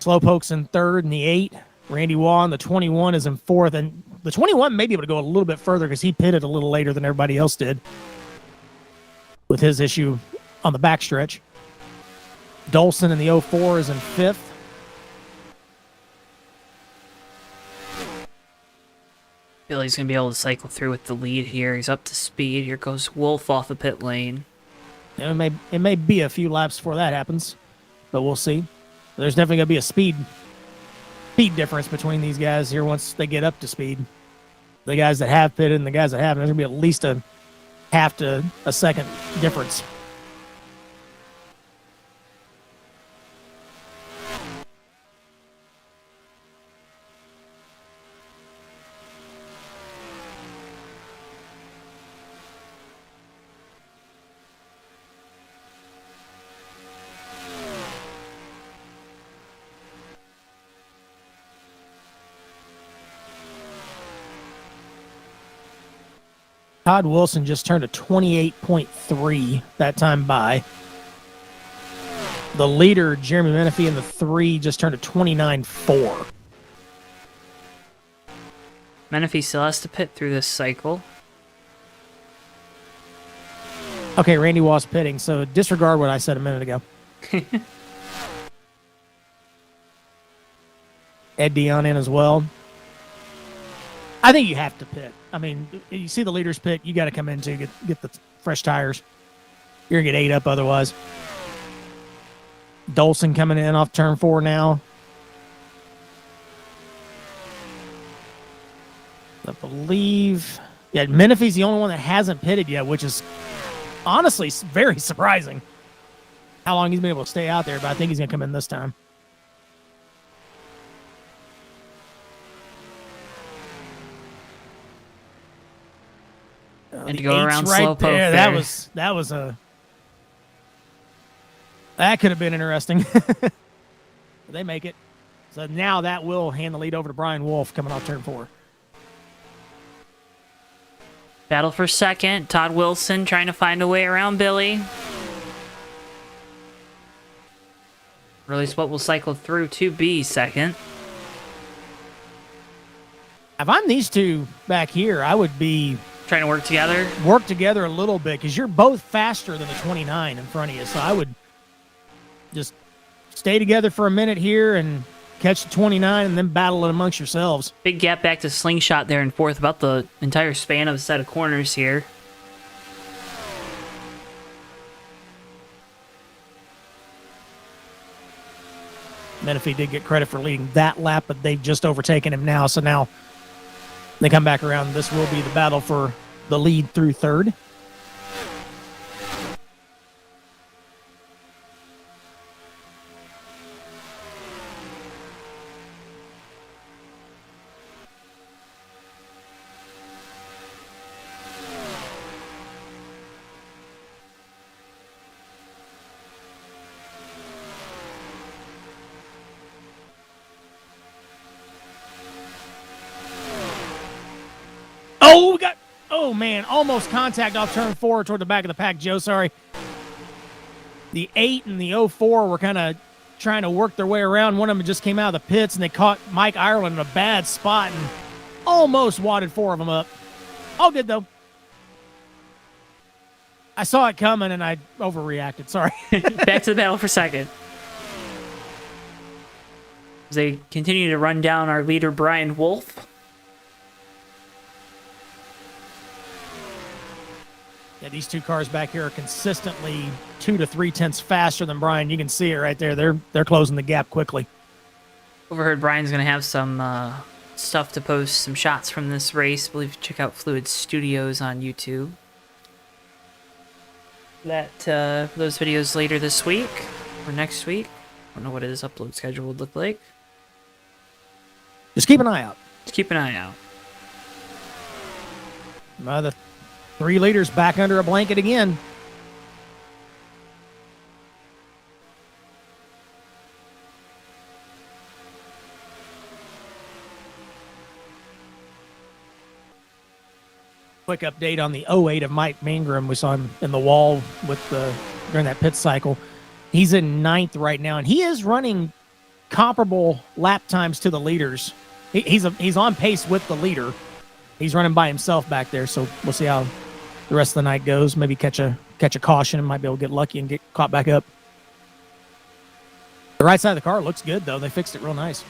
Slowpoke's in third in the 8. Randy Waugh in the 21 is in fourth. And the 21 may be able to go a little bit further because he pitted a little later than everybody else did with his issue on the backstretch. Dolson in the 04 is in fifth. Billy's going to be able to cycle through with the lead here. He's up to speed. Here goes Wolf off the pit lane. It may be a few laps before that happens, but we'll see. There's definitely going to be a speed difference between these guys here once they get up to speed. The guys that have pitted and the guys that haven't, there's going to be at least a half to a second difference. Todd Wilson just turned a 28.3 that time by. The leader, Jeremy Menifee, in the 3 just turned a 29.4. Menifee still has to pit through this cycle. Okay, Randy Waugh's pitting, so disregard what I said a minute ago. Ed Dion in as well. I think you have to pit. I mean, you see the leaders pit, you got to come in to get the fresh tires. You're going to get 8 up otherwise. Dolson coming in off turn 4 now. I believe, yeah, Menifee's the only one that hasn't pitted yet, which is honestly very surprising how long he's been able to stay out there, but I think he's going to come in this time. And to go around right Slowpoke there. there. That could have been interesting. They make it. So now that will hand the lead over to Brian Wolf coming off turn 4. Battle for second. Todd Wilson trying to find a way around Billy. Release what will cycle through to be second. If I'm these two back here, I would be Trying to work together a little bit because you're both faster than the 29 in front of you. So I would just stay together for a minute here and catch the 29 and then battle it amongst yourselves. Big gap back to Slingshot there and fourth, about the entire span of a set of corners here. Menifee did get credit for leading that lap, but they've just overtaken him now. So now they come back around. This will be the battle for the lead through third. Oh, man, almost contact off turn 4 toward the back of the pack, Joe, sorry. The 8 and the 04 were kind of trying to work their way around. One of them just came out of the pits, and they caught Mike Ireland in a bad spot and almost wadded 4 of them up. All good, though. I saw it coming, and I overreacted. Sorry. Back to the battle for second. As they continue to run down our leader, Brian Wolf. Yeah, these two cars back here are consistently 2 to 3 tenths faster than Brian. You can see it right there. They're closing the gap quickly. Overheard Brian's going to have some stuff to post, some shots from this race. I believe check out Fluid Studios on YouTube. That those videos later this week or next week. I don't know what his upload schedule would look like. Just keep an eye out. Just keep an eye out. The 3 leaders back under a blanket again. Quick update on the 08 of Mike Mangrum. We saw him in the wall during that pit cycle. He's in 9th right now, and he is running comparable lap times to the leaders. He's on pace with the leader. He's running by himself back there, so we'll see how the rest of the night goes. Maybe catch a caution and might be able to get lucky and get caught back up. The right side of the car looks good, though. They fixed it real nice.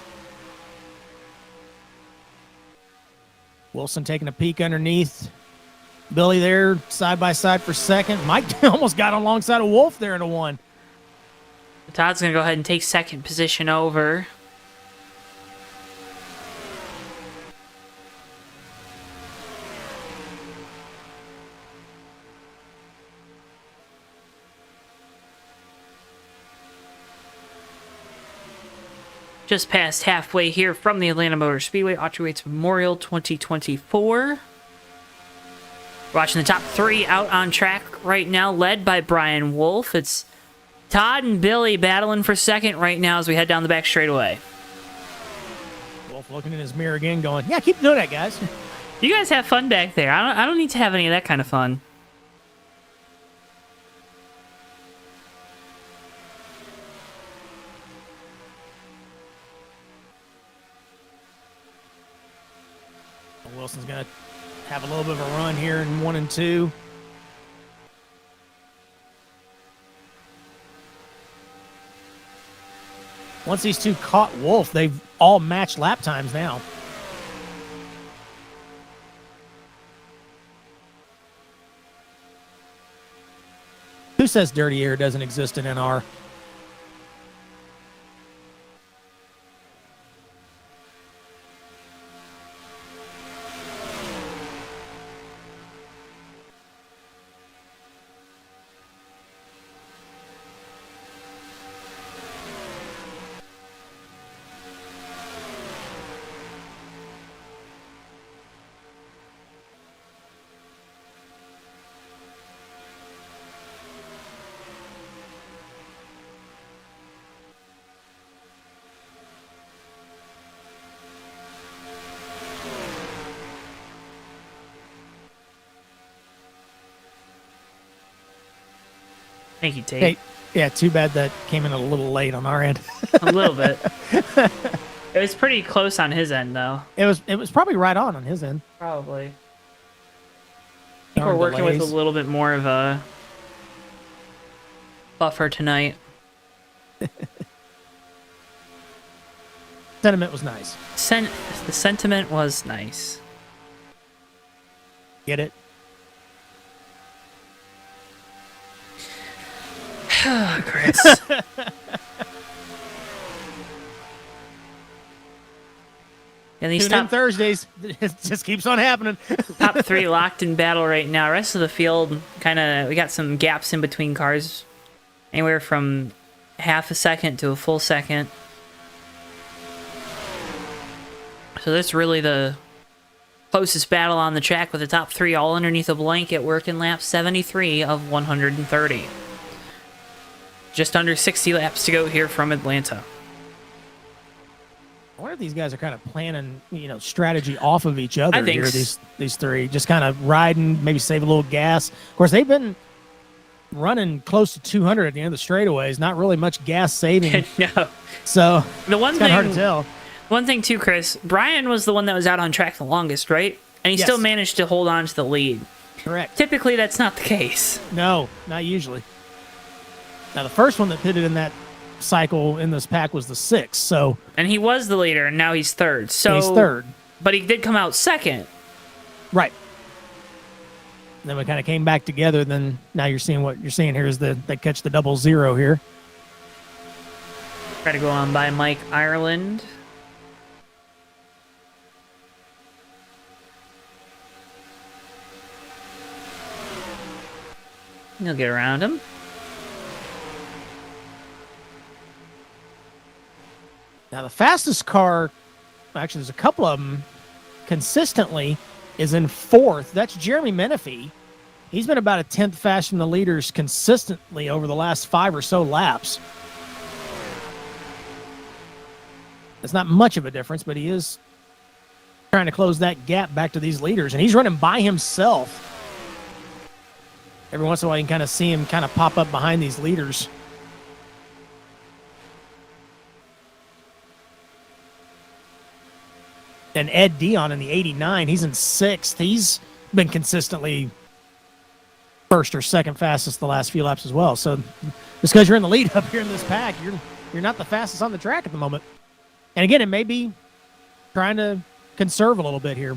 Wilson taking a peek underneath. Billy there, side by side for second. Mike almost got alongside of Wolf there in a 1. Todd's going to go ahead and take second position over. Just past halfway here from the Atlanta Motor Speedway, Autrey Waits Memorial 2024. Watching the top 3 out on track right now, led by Brian Wolf. It's Todd and Billy battling for second right now as we head down the back straightaway. Wolf looking in his mirror again going, yeah, keep doing that, guys. You guys have fun back there. I don't need to have any of that kind of fun. Wilson's going to have a little bit of a run here in 1 and 2. Once these two caught Wolf, they've all matched lap times now. Who says dirty air doesn't exist in NR? Thank you, Tate. Hey, yeah, too bad that came in a little late on our end. A little bit. It was pretty close on his end, though. It was probably right on his end. Probably. I think we're working with a little bit more of a buffer tonight. Sentiment was nice. The sentiment was nice. Get it? Chris. And these Tune in top Thursdays. It just keeps on happening. top 3 locked in battle right now. Rest of the field, we got some gaps in between cars. Anywhere from half a second to a full second. So that's really the closest battle on the track, with the top 3 all underneath a blanket working lap 73 of 130. Just under 60 laps to go here from Atlanta. I wonder if these guys are kind of planning, strategy off of each other I think here. These 3 just kind of riding, maybe save a little gas. Of course, they've been running close to 200 at the end of the straightaways. Not really much gas saving. No. So The one it's thing, kind of hard to tell. One thing too, Chris, Brian was the one that was out on track the longest, right? And he Yes. still managed to hold on to the lead. Correct. Typically, that's not the case. No, not usually. Now, the first one that pitted in that cycle in this pack was the 6th. So And he was the leader, and now he's third. So he's 3rd. But he did come out second. Right. Then we kind of came back together. Then now you're seeing what you're seeing here is they catch the 0-0 here. Try to go on by Mike Ireland. He'll get around him. Now, the fastest car actually, there's a couple of them consistently, is in 4th. That's Jeremy Menifee. He's been about a 10th faster than the leaders consistently over the last 5 or so laps. It's not much of a difference, but he is trying to close that gap back to these leaders, and he's running by himself. Every once in a while, you can kind of see him kind of pop up behind these leaders. And Ed Dion in the 89, he's in 6th. He's been consistently 1st or 2nd fastest the last few laps as well. So just because you're in the lead up here in this pack, you're not the fastest on the track at the moment. And again, it may be trying to conserve a little bit here.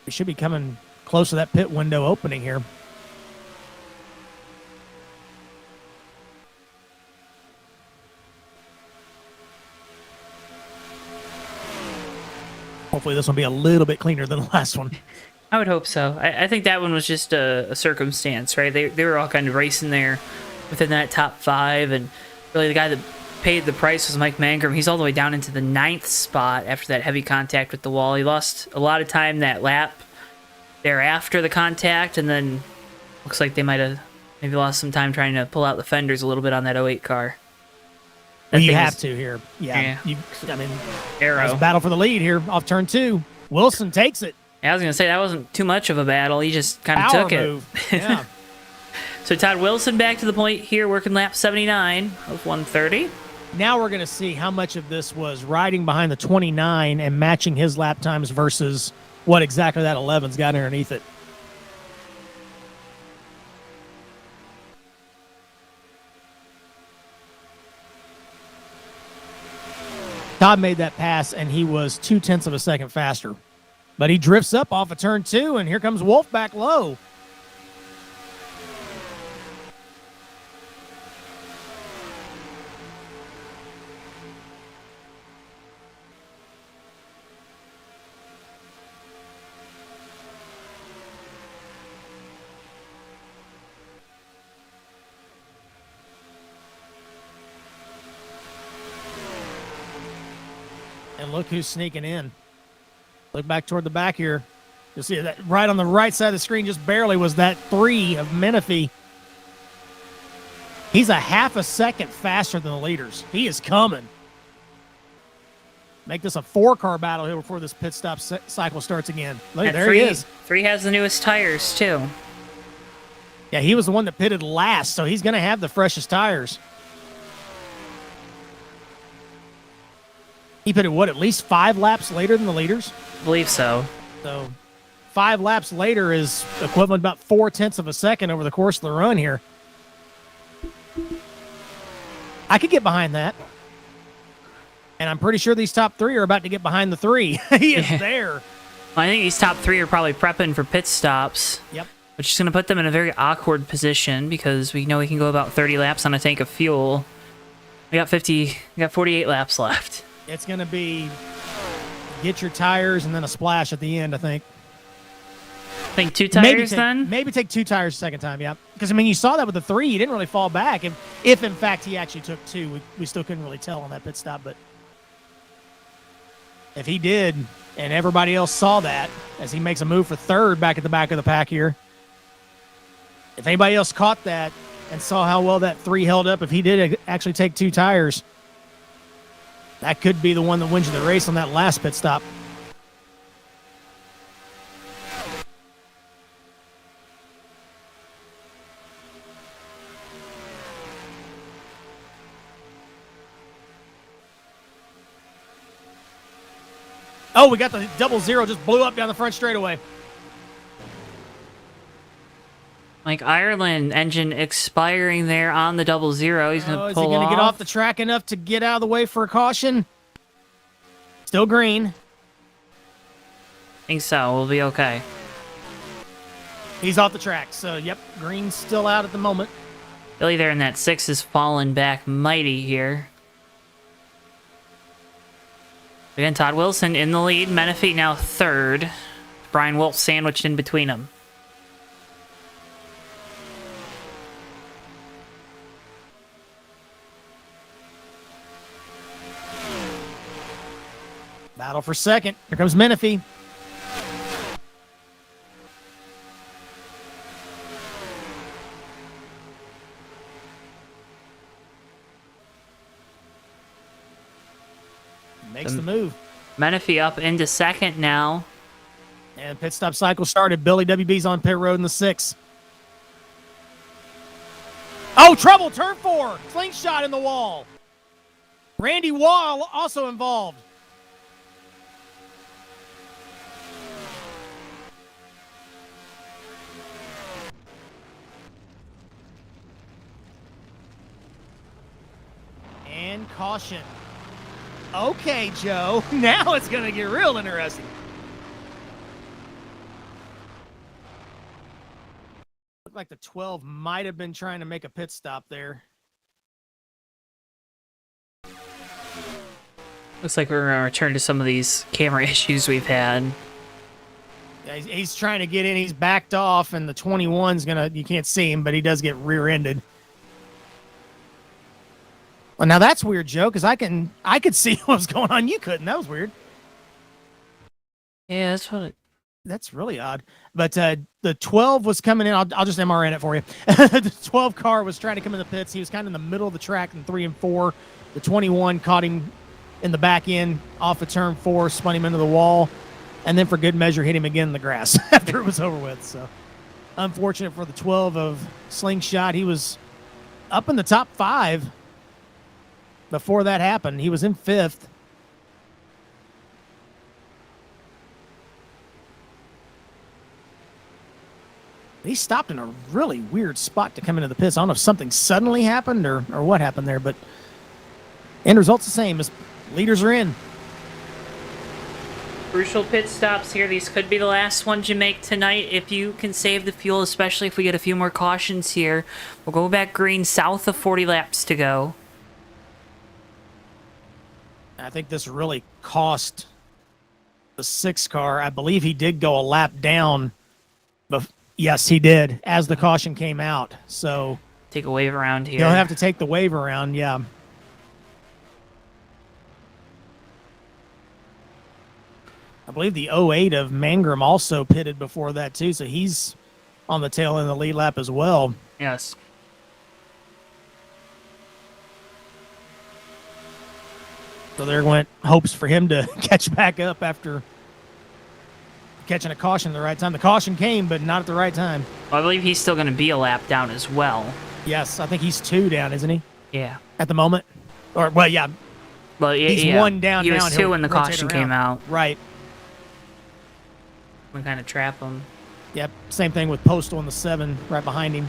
We should be coming close to that pit window opening here. Hopefully this will be a little bit cleaner than the last one. I would hope so. I think that one was just a circumstance, right? They were all kind of racing there within that top 5, and really the guy that paid the price was Mike Mangrum. He's all the way down into the 9th spot after that heavy contact with the wall. He lost a lot of time that lap thereafter the contact, and then looks like they might have maybe lost some time trying to pull out the fenders a little bit on that '08 car. Well, you have to here. Yeah. Arrow. There's a battle for the lead here off turn 2. Wilson takes it. I was going to say, that wasn't too much of a battle. He just kind of took move. it. Yeah. So Todd Wilson back to the point here, working lap 79 of 130. Now we're going to see how much of this was riding behind the 29 and matching his lap times versus what exactly that 11's got underneath it. Todd made that pass, and he was 0.2 of a second faster. But he drifts up off of turn 2, and here comes Wolf back low. And look who's sneaking in. Look back toward the back here. You'll see that right on the right side of the screen, just barely, was that 3 of Menifee. He's a half a second faster than the leaders. He is coming. Make this a 4-car battle here before this pit stop cycle starts again. Look, there he is. 3 has the newest tires, too. Yeah, he was the one that pitted last, so he's going to have the freshest tires. He pitted, what, at least 5 laps later than the leaders? I believe so. So 5 laps later is equivalent to about 0.4 of a second over the course of the run here. I could get behind that. And I'm pretty sure these top 3 are about to get behind the 3. He is there. Well, I think these top 3 are probably prepping for pit stops. Yep. Which is going to put them in a very awkward position because we know we can go about 30 laps on a tank of fuel. We got 48 laps left. It's going to be get your tires and then a splash at the end, I think. I think 2 tires then? Maybe take 2 tires the second time, yeah. Because, I mean, you saw that with the 3. He didn't really fall back. If in fact, he actually took 2, we still couldn't really tell on that pit stop. But if he did, and everybody else saw that, as he makes a move for 3rd back at the back of the pack here, if anybody else caught that and saw how well that 3 held up, if he did actually take 2 tires, that could be the one that wins you the race on that last pit stop. Oh, we got the 00, just blew up down the front straightaway. Mike Ireland engine expiring there on the 00. He's going to pull off. Is he going to get off the track enough to get out of the way for a caution? Still green. I think so. We'll be okay. He's off the track. So, yep, green's still out at the moment. Billy there in that 6 is falling back mighty here. Again, Todd Wilson in the lead. Menifee now 3rd. Brian Wolf sandwiched in between them. Battle for second. Here comes Menifee. Makes the move. Menifee up into second now. And pit stop cycle started. Billy WB's on pit road in the 6. Oh, trouble. Turn 4. Slingshot in the wall. Randy Wall also involved. And caution. Okay, Joe. Now it's going to get real interesting. Looked like the 12 might have been trying to make a pit stop there. Looks like we're going to return to some of these camera issues we've had. Yeah, he's trying to get in. He's backed off, and the 21's going to, you can't see him, but he does get rear-ended. Well, now that's weird, Joe, because I could see what was going on. You couldn't. That was weird. Yeah, that's what it... That's really odd. But the 12 was coming in. I'll just MRN it for you. The 12 car was trying to come in the pits. He was kind of in the middle of the track in 3 and 4. The 21 caught him in the back end off of turn 4, spun him into the wall, and then for good measure hit him again in the grass after it was over with. So unfortunate for the 12 of Slingshot. He was up in the top 5 before that happened. He was in 5th. He stopped in a really weird spot to come into the pits. I don't know if something suddenly happened or what happened there, but end result's the same as leaders are in. Crucial pit stops here. These could be the last ones you make tonight if you can save the fuel, especially if we get a few more cautions here. We'll go back green south of 40 laps to go. I think this really cost the 6 car. I believe he did go a lap down. Yes, he did, as the caution came out. So take a wave around here. He'll have to take the wave around, yeah. I believe the 08 of Mangrum also pitted before that, too, so he's on the tail end of the lead lap as well. Yes. So there went hopes for him to catch back up after catching a caution at the right time. The caution came, but not at the right time. Well, I believe he's still going to be a lap down as well. Yes, I think he's 2 down, isn't he? Yeah. At the moment? Or, well, yeah. Well, yeah, he's 1 down he now. was and 2 he'll when the rotate caution around. came out. Right. We kind of trap him. Yep. Same thing with Postal in the 7 right behind him.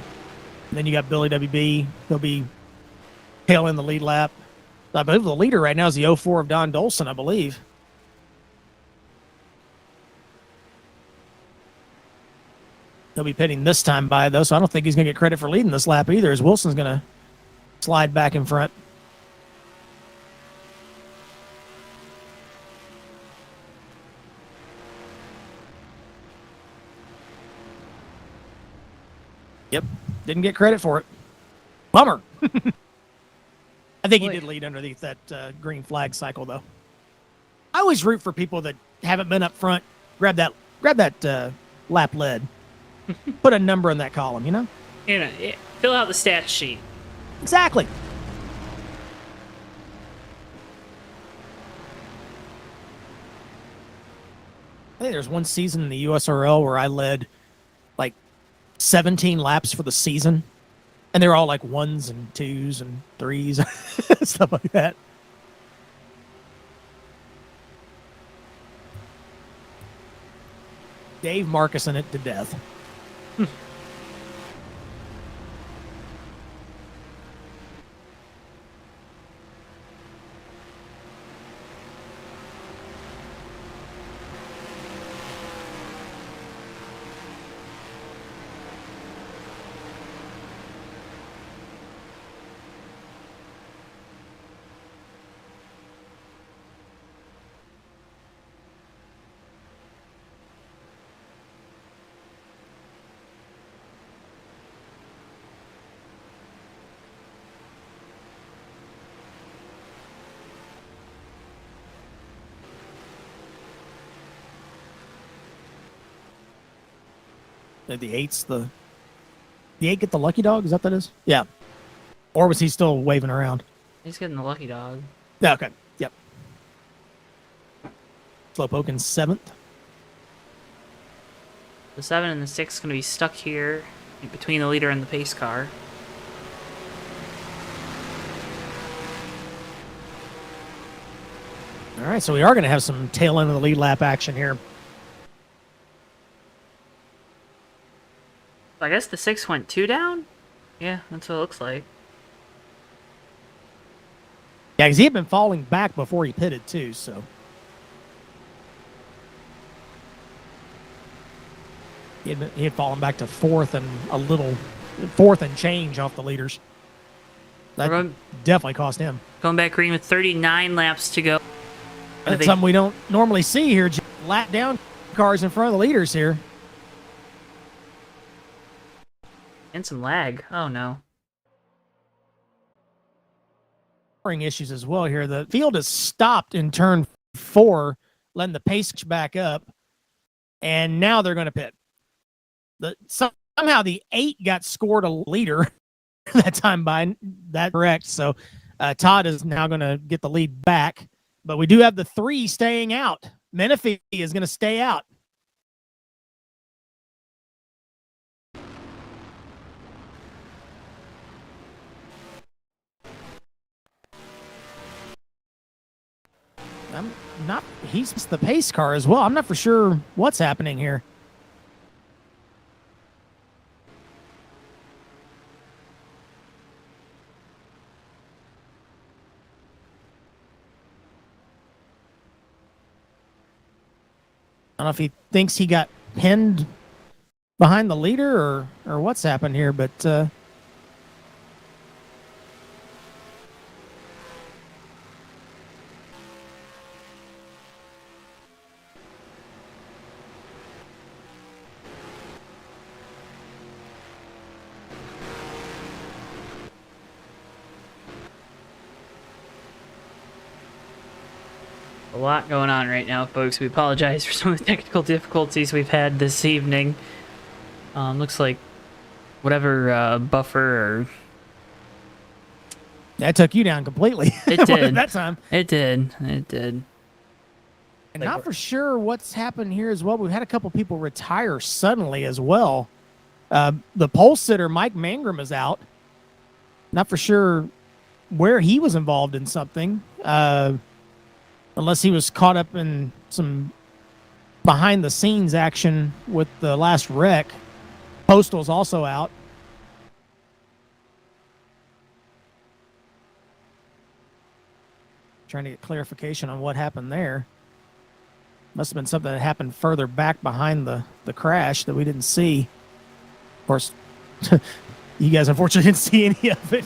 And then you got Billy WB. He'll be tail in the lead lap. I believe the leader right now is the 04 of Don Dolson, I believe. He'll be pitting this time by, though, so I don't think he's going to get credit for leading this lap either, as Wilson's going to slide back in front. Yep, didn't get credit for it. Bummer. I think he did lead underneath that green flag cycle, though. I always root for people that haven't been up front. Grab that lap lead. Put a number in that column, you know? You know, fill out the stat sheet. Exactly. I think there's one season in the USRL where I led like 17 laps for the season. And they were all like 1s and 2s and 3s, stuff like that. Dave Marcus in it to death. The 8's the 8 get the lucky dog? Is that what that is? Yeah. Or was he still waving around? He's getting the lucky dog. Yeah, okay. Yep. Slowpoke in 7th. The 7 and the 6 going to be stuck here between the leader and the pace car. All right, so we are going to have some tail end of the lead lap action here. I guess the 6 went 2 down? Yeah, that's what it looks like. Yeah, because he had been falling back before he pitted, too, so. He had fallen back to 4th and a little, 4th and change off the leaders. That definitely cost him. Going back green with 39 laps to go. That's something we don't normally see here. Lap down cars in front of the leaders here. And some lag. Oh, no. Issues as well here. The field has stopped in turn 4, letting the pace back up, and now they're going to pit. Somehow the 8 got scored a leader that time by that correct. So Todd is now going to get the lead back, but we do have the 3 staying out. Menifee is going to stay out. I'm not, he's the pace car as well. I'm not for sure what's happening here. I don't know if he thinks he got pinned behind the leader or what's happened here, but A lot going on right now, folks. We apologize for some of the technical difficulties we've had this evening. Looks like whatever buffer or... That took you down completely. It did. That time. It did. It did. And not for sure what's happened here as well. We've had a couple people retire suddenly as well. The pole sitter, Mike Mangrum, is out. Not for sure where he was involved in something. Unless he was caught up in some behind-the-scenes action with the last wreck. Postal's also out. Trying to get clarification on what happened there. Must have been something that happened further back behind the crash that we didn't see. Of course, you guys unfortunately didn't see any of it.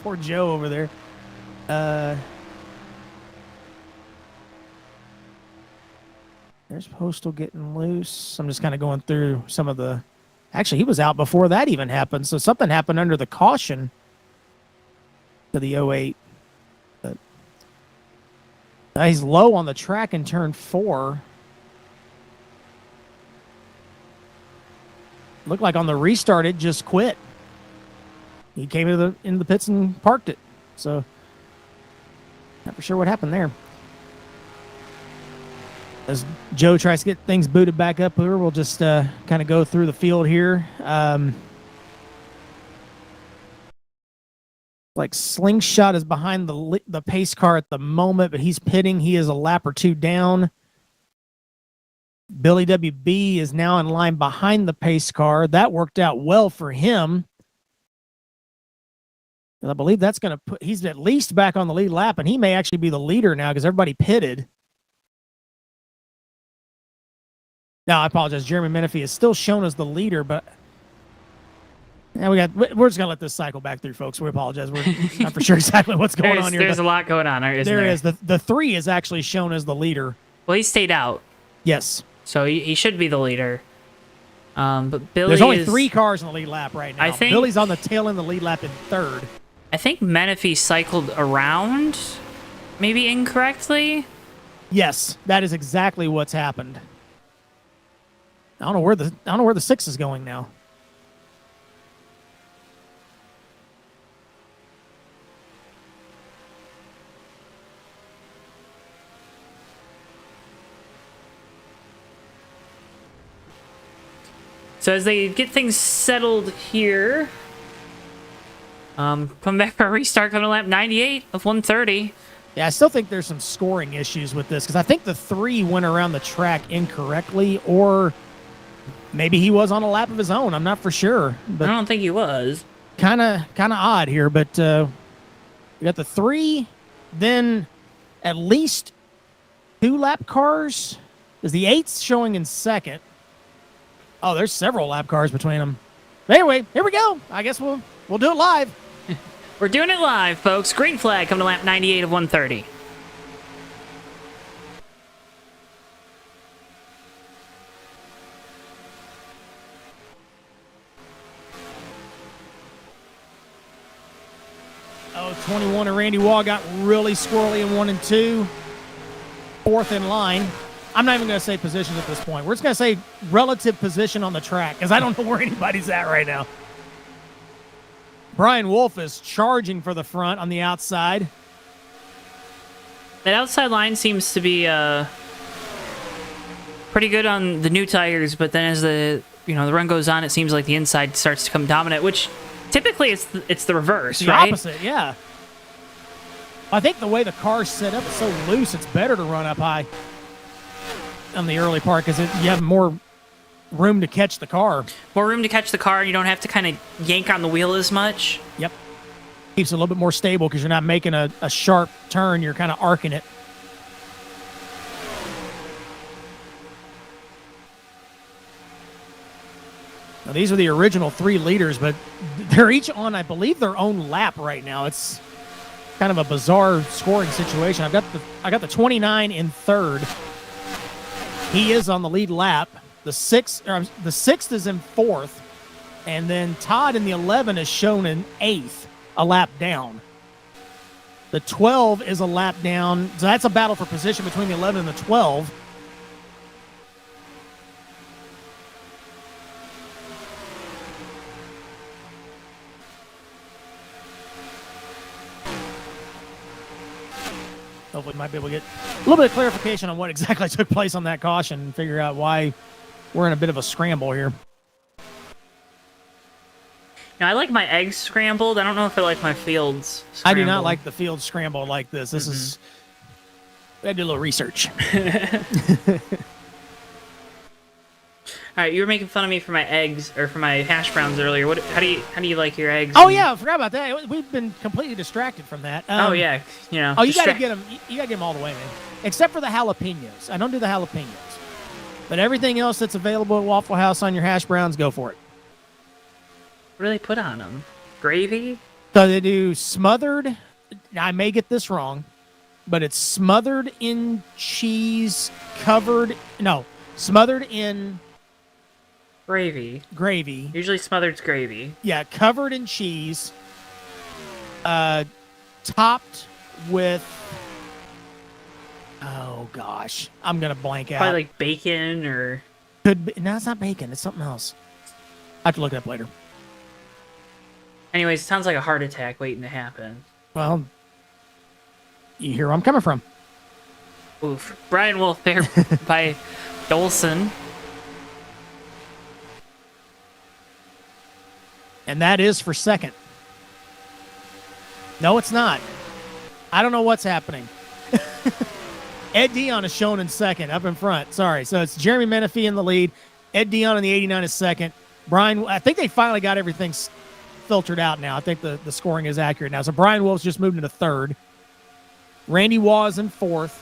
Poor Joe over there. There's Postal getting loose. I'm just kind of going through some of the... Actually, he was out before that even happened, so something happened under the caution to the 08. But he's low on the track in turn 4. Looked like on the restart, it just quit. He came into the pits and parked it. So, not for sure what happened there. As Joe tries to get things booted back up here, we'll just kind of go through the field here. Like Slingshot is behind the pace car at the moment, but he's pitting. He is a lap or 2 down. Billy WB is now in line behind the pace car. That worked out well for him. And I believe that's going to put, he's at least back on the lead lap, and he may actually be the leader now because everybody pitted. No, I apologize. Jeremy Menifee is still shown as the leader, but we're just gonna let this cycle back through, folks. We apologize. We're not for sure exactly what's going on here. There's a lot going on. Isn't there is. The 3 is actually shown as the leader. Well, he stayed out. Yes. So he should be the leader. But Billy There's only 3 cars in the lead lap right now. I think Billy's on the tail end of the lead lap in 3rd. I think Menifee cycled around, maybe incorrectly. Yes, that is exactly what's happened. I don't know where the 6 is going now. So as they get things settled here, come back for a restart, coming to lap 98 of 130. Yeah, I still think there's some scoring issues with this because I think the 3 went around the track incorrectly, or maybe he was on a lap of his own. I'm not for sure. But I don't think he was. kind of odd here. But we got the 3, then at least 2 lap cars. Is the 8's showing in second? Oh, there's several lap cars between them. Anyway, here we go. I guess we'll do it live. We're doing it live, folks. Green flag coming to lap 98 of 130. Oh, 21 and Randy Waugh got really squirrely in 1 and 2. 4th in line. I'm not even going to say positions at this point. We're just going to say relative position on the track because I don't know where anybody's at right now. Brian Wolf is charging for the front on the outside. That outside line seems to be pretty good on the new tires, but then as the run goes on, it seems like the inside starts to come dominant, which typically it's the reverse, The right? opposite, yeah. I think the way the car's set up is so loose, it's better to run up high on the early part because you have more room to catch the car. More room to catch the car, and you don't have to kind of yank on the wheel as much. Yep. Keeps it a little bit more stable because you're not making a sharp turn. You're kind of arcing it. Now, these are the original 3 leaders, but they're each on, I believe, their own lap right now. It's kind of a bizarre scoring situation. I got the 29 in 3rd. He is on the lead lap. The 6th is in 4th, and then Todd in the 11 is shown in 8th, a lap down. The 12 is a lap down, so that's a battle for position between the 11 and the 12. Hopefully, might be able to get a little bit of clarification on what exactly took place on that caution and figure out why we're in a bit of a scramble here. Now, I like my eggs scrambled. I don't know if I like my fields scrambled. I do not like the field scrambled like this. This is... I had to do a little research. All right, you were making fun of me for my eggs or for my hash browns earlier. How do you like your eggs? Oh yeah, I forgot about that. We've been completely distracted from that. Oh yeah, Oh, you gotta get them. You gotta get them all the way, man. Except for the jalapenos. I don't do the jalapenos, but everything else that's available at Waffle House on your hash browns, go for it. What do they put on them? Gravy? So they do smothered. I may get this wrong, but it's smothered in cheese, smothered in Gravy. Usually smothered's gravy. Yeah, covered in cheese, topped with, oh gosh, I'm gonna blank out. Probably like bacon or... Could be, no, it's not bacon. It's something else. I have to look it up later. Anyways, it sounds like a heart attack waiting to happen. Well, you hear where I'm coming from. Oof. Brian Wolf there by Dolson. And that is for second. No, it's not. I don't know what's happening. Ed Dion is shown in second, up in front. Sorry. So it's Jeremy Menifee in the lead. Ed Dion in the 89 is second. Brian, I think they finally got everything filtered out now. I think the scoring is accurate now. So Brian Wolf's just moved into third. Randy Waugh is in fourth.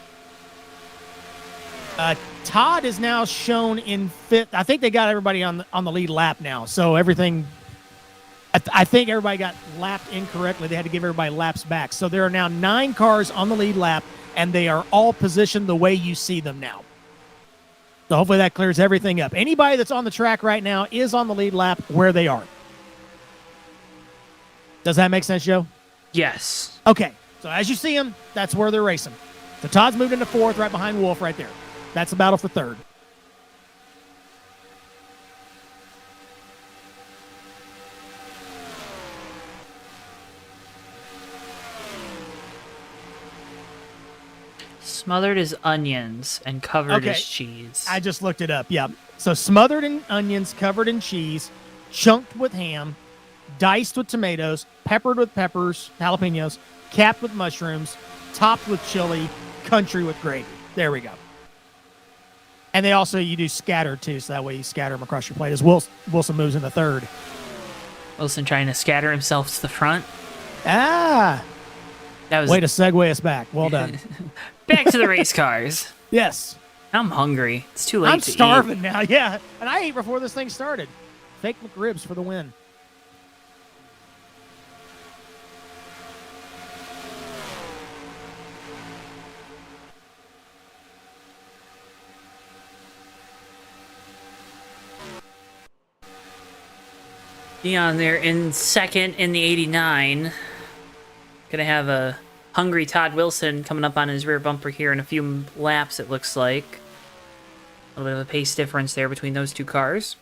Todd is now shown in fifth. I think they got everybody on the lead lap now. So everything... I think everybody got lapped incorrectly. They had to give everybody laps back. So there are now 9 cars on the lead lap, and they are all positioned the way you see them now. So hopefully that clears everything up. Anybody that's on the track right now is on the lead lap where they are. Does that make sense, Joe? Yes. Okay. So as you see them, that's where they're racing. So Todd's moved into fourth right behind Wolf right there. That's the battle for third. Smothered as onions and covered Okay. as cheese. I just looked it up. Yeah. So smothered in onions, covered in cheese, chunked with ham, diced with tomatoes, peppered with peppers, jalapenos, capped with mushrooms, topped with chili, country with gravy. There we go. And they also, you do scatter too, so that way you scatter them across your plate as Wilson moves in the third. Wilson trying to scatter himself to the front. Ah, That was way to segue us back. Well done. back to the race cars. Yes. I'm hungry. It's too late I'm to starving eat. now, yeah. And I ate before this thing started. Fake McRibs for the win. Dion there in second in the 89. Gonna have a hungry Todd Wilson coming up on his rear bumper here in a few laps, it looks like. A little bit of a pace difference there between those two cars.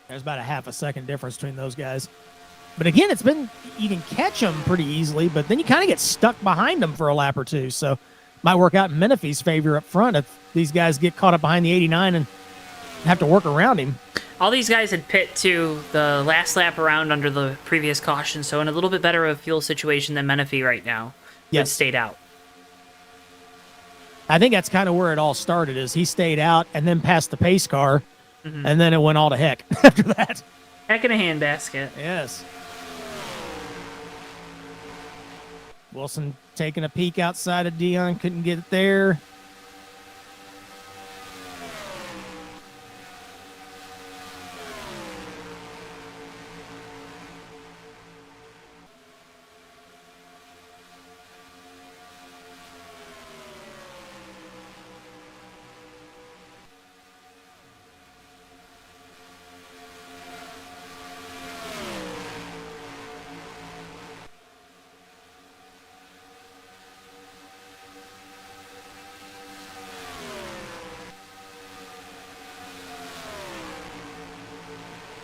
There's about a half a second difference between those guys. But again, you can catch them pretty easily, but then you kind of get stuck behind them for a lap or two. So might work out in Menifee's favor up front if these guys get caught up behind the 89 and have to work around him. All these guys had pit to the last lap around under the previous caution, so in a little bit better of a fuel situation than Menifee right now. Yes. Stayed out. I think that's kind of where it all started, is he stayed out and then passed the pace car, and then it went all to heck after that. Heck in a handbasket. Yes. Wilson taking a peek outside of Dion, couldn't get it there.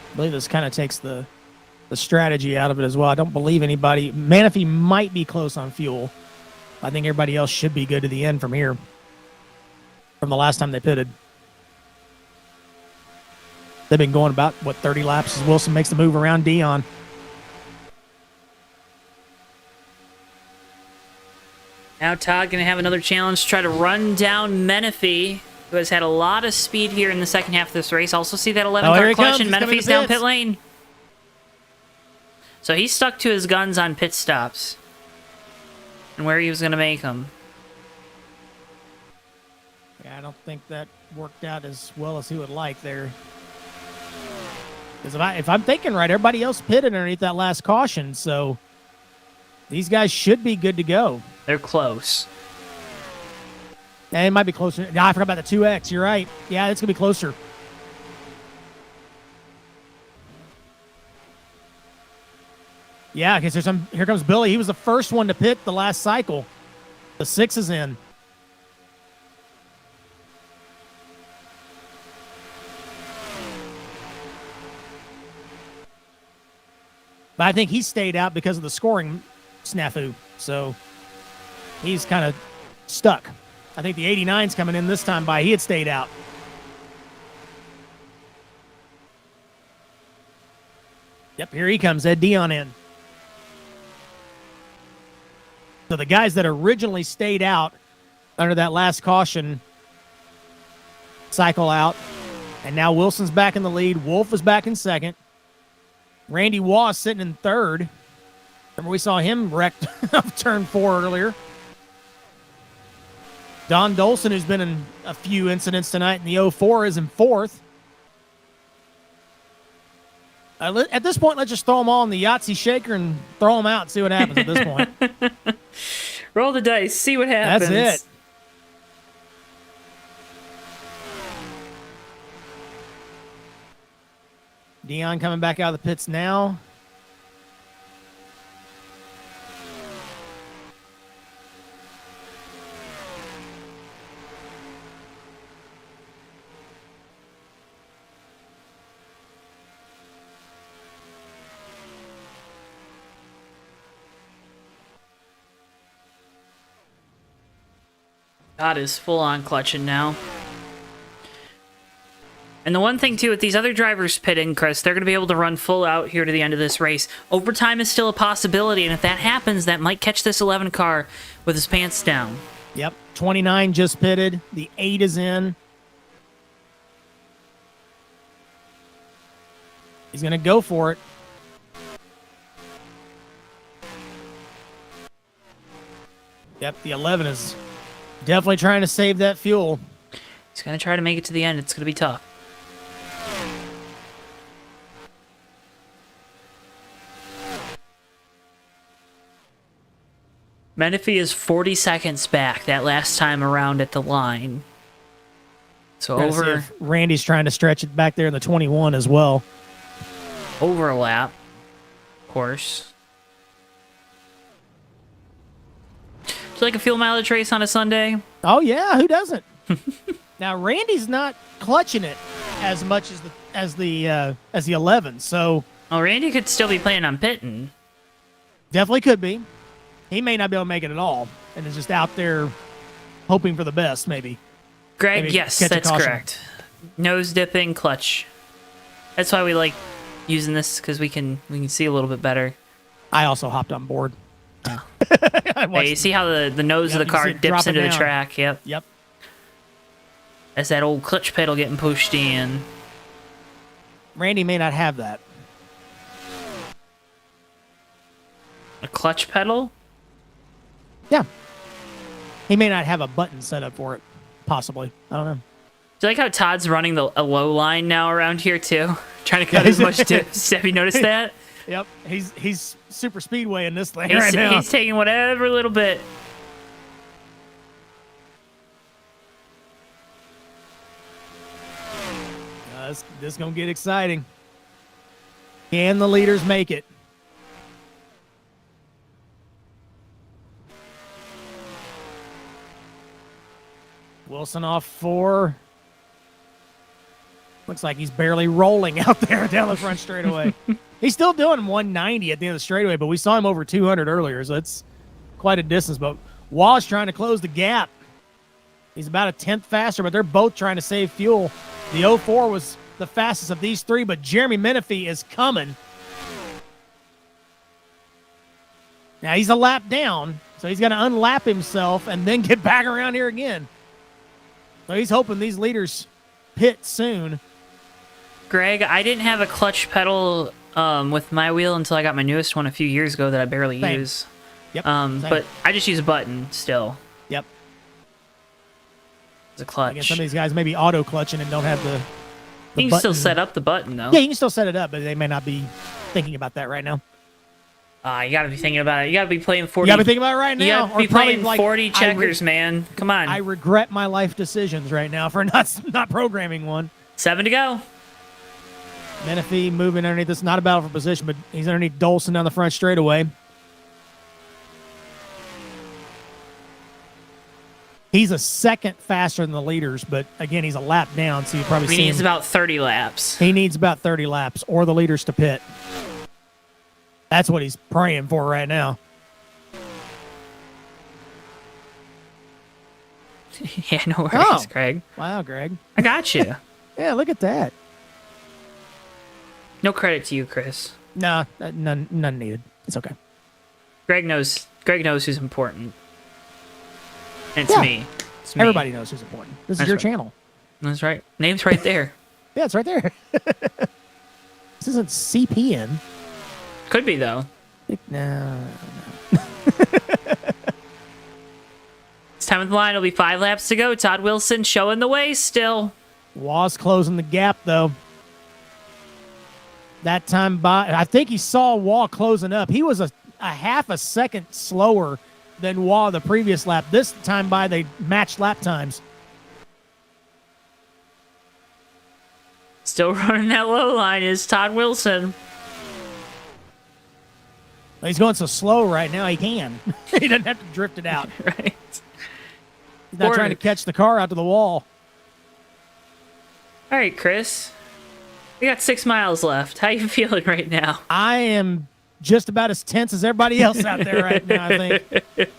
I believe this kind of takes the strategy out of it as well. I don't believe anybody. Menifee might be close on fuel. I think everybody else should be good to the end from here, from the last time they pitted. They've been going about, 30 laps as Wilson makes the move around Dion. Now Todd going to have another challenge to try to run down Menifee, who has had a lot of speed here in the second half of this race. Also see that 11-car clutch, and Menifee's down pit lane. So he stuck to his guns on pit stops and where he was going to make them. Yeah, I don't think that worked out as well as he would like there. Because if I'm thinking right, everybody else pitted underneath that last caution, so these guys should be good to go. They're close. And it might be closer. No, I forgot about the 2X. You're right. Yeah, it's going to be closer. Yeah, because here comes Billy. He was the first one to pit the last cycle. The 6 is in. But I think he stayed out because of the scoring snafu. So he's kind of stuck. I think the 89's coming in this time by. He had stayed out. Yep, here he comes. Ed Dion in. So the guys that originally stayed out under that last caution cycle out. And now Wilson's back in the lead. Wolf is back in second. Randy Waugh sitting in third. Remember we saw him wrecked off turn 4 earlier. Don Dolson, who's been in a few incidents tonight in the 04, is in fourth. At this point, let's just throw them all in the Yahtzee shaker and throw them out and see what happens at this point. Roll the dice, see what happens. That's it. Dion coming back out of the pits now. God is full on clutching now. And the one thing, too, with these other drivers pitting, Chris, they're going to be able to run full out here to the end of this race. Overtime is still a possibility, and if that happens, that might catch this 11 car with his pants down. Yep, 29 just pitted. The 8 is in. He's going to go for it. Yep, the 11 is definitely trying to save that fuel. He's going to try to make it to the end. It's going to be tough. Menifee is 40 seconds back that last time around at the line. So Trying to see if Randy's trying to stretch it back there in the 21 as well. overlap, of course. Do you like a fuel mileage race on a Sunday? Oh yeah, who doesn't? Now Randy's not clutching it as much as the 11, so Oh, Randy could still be planning on pitting. definitely could be. He may not be able to make it at all, and is just out there hoping for the best, maybe. Greg, Maybe yes, catch a that's caution. correct. Nose dipping, clutch. That's why we like using this, because we can see a little bit better. I also hopped on board. I Hey, watched- you see how the nose Yep, of the you car see it dips dropping into the down. track? Yep. Yep. That's that old clutch pedal getting pushed in. Randy may not have that. A clutch pedal? Yeah. He may not have a button set up for it. Possibly. I don't know. Do you like how Todd's running a low line now around here too? Trying to cut as much dips. Have you noticed that? Yep. He's super speedway in this thing right He's, now. he's taking whatever little bit. This is going to get exciting. Can the leaders make it? Wilson off 4. Looks like he's barely rolling out there down the front straightaway. He's still doing 190 at the end of the straightaway, but we saw him over 200 earlier, so it's quite a distance. But Wall's trying to close the gap. He's about a tenth faster, but they're both trying to save fuel. The 04 was the fastest of these three, but Jeremy Menifee is coming. Now he's a lap down, so he's going to unlap himself and then get back around here again. So he's hoping these leaders pit soon. Greg, I didn't have a clutch pedal with my wheel until I got my newest one a few years ago that I barely Same. use. Yep. But I just use a button still. Yep. It's a I clutch. guess some of these guys may be auto clutching and don't have the You can still button. set up the button though. Yeah, you can still set it up, but they may not be thinking about that right now. You gotta be thinking about it. You gotta be playing 40. You got to be thinking about it right You now. gotta be or probably playing like, 40 checkers, man. Come on. I regret my life decisions right now for not programming one. 7 to go. Menifee moving underneath. This is not a battle for position, but he's underneath Dolson down the front straightaway. He's a second faster than the leaders, but again, he's a lap down, so you probably He see needs him. about 30 laps. He needs about 30 laps or the leaders to pit. That's what he's praying for right now. Yeah, no worries, Oh. Greg. Wow, Greg. I got you. Yeah, look at that. No credit to you, Chris. Nah, none needed. It's okay. Greg knows who's important. And it's Yeah. me. It's me. Everybody knows who's important. This is That's your right. channel. That's right. Name's right there. Yeah, it's right there. This isn't CPN. Could be though. No. It's time of the line. It'll be 5 laps to go. Todd Wilson showing the way still. Waz closing the gap, though. That time by, I think he saw Wall closing up. He was a half a second slower than Wall the previous lap. This time by, they matched lap times. Still running that low line is Todd Wilson. He's going so slow right now, he can. He doesn't have to drift it out. Right. He's not trying to catch the car out to the wall. All right, Chris. We got 6 miles left. How you feeling right now? I am just about as tense as everybody else out there right now, I think.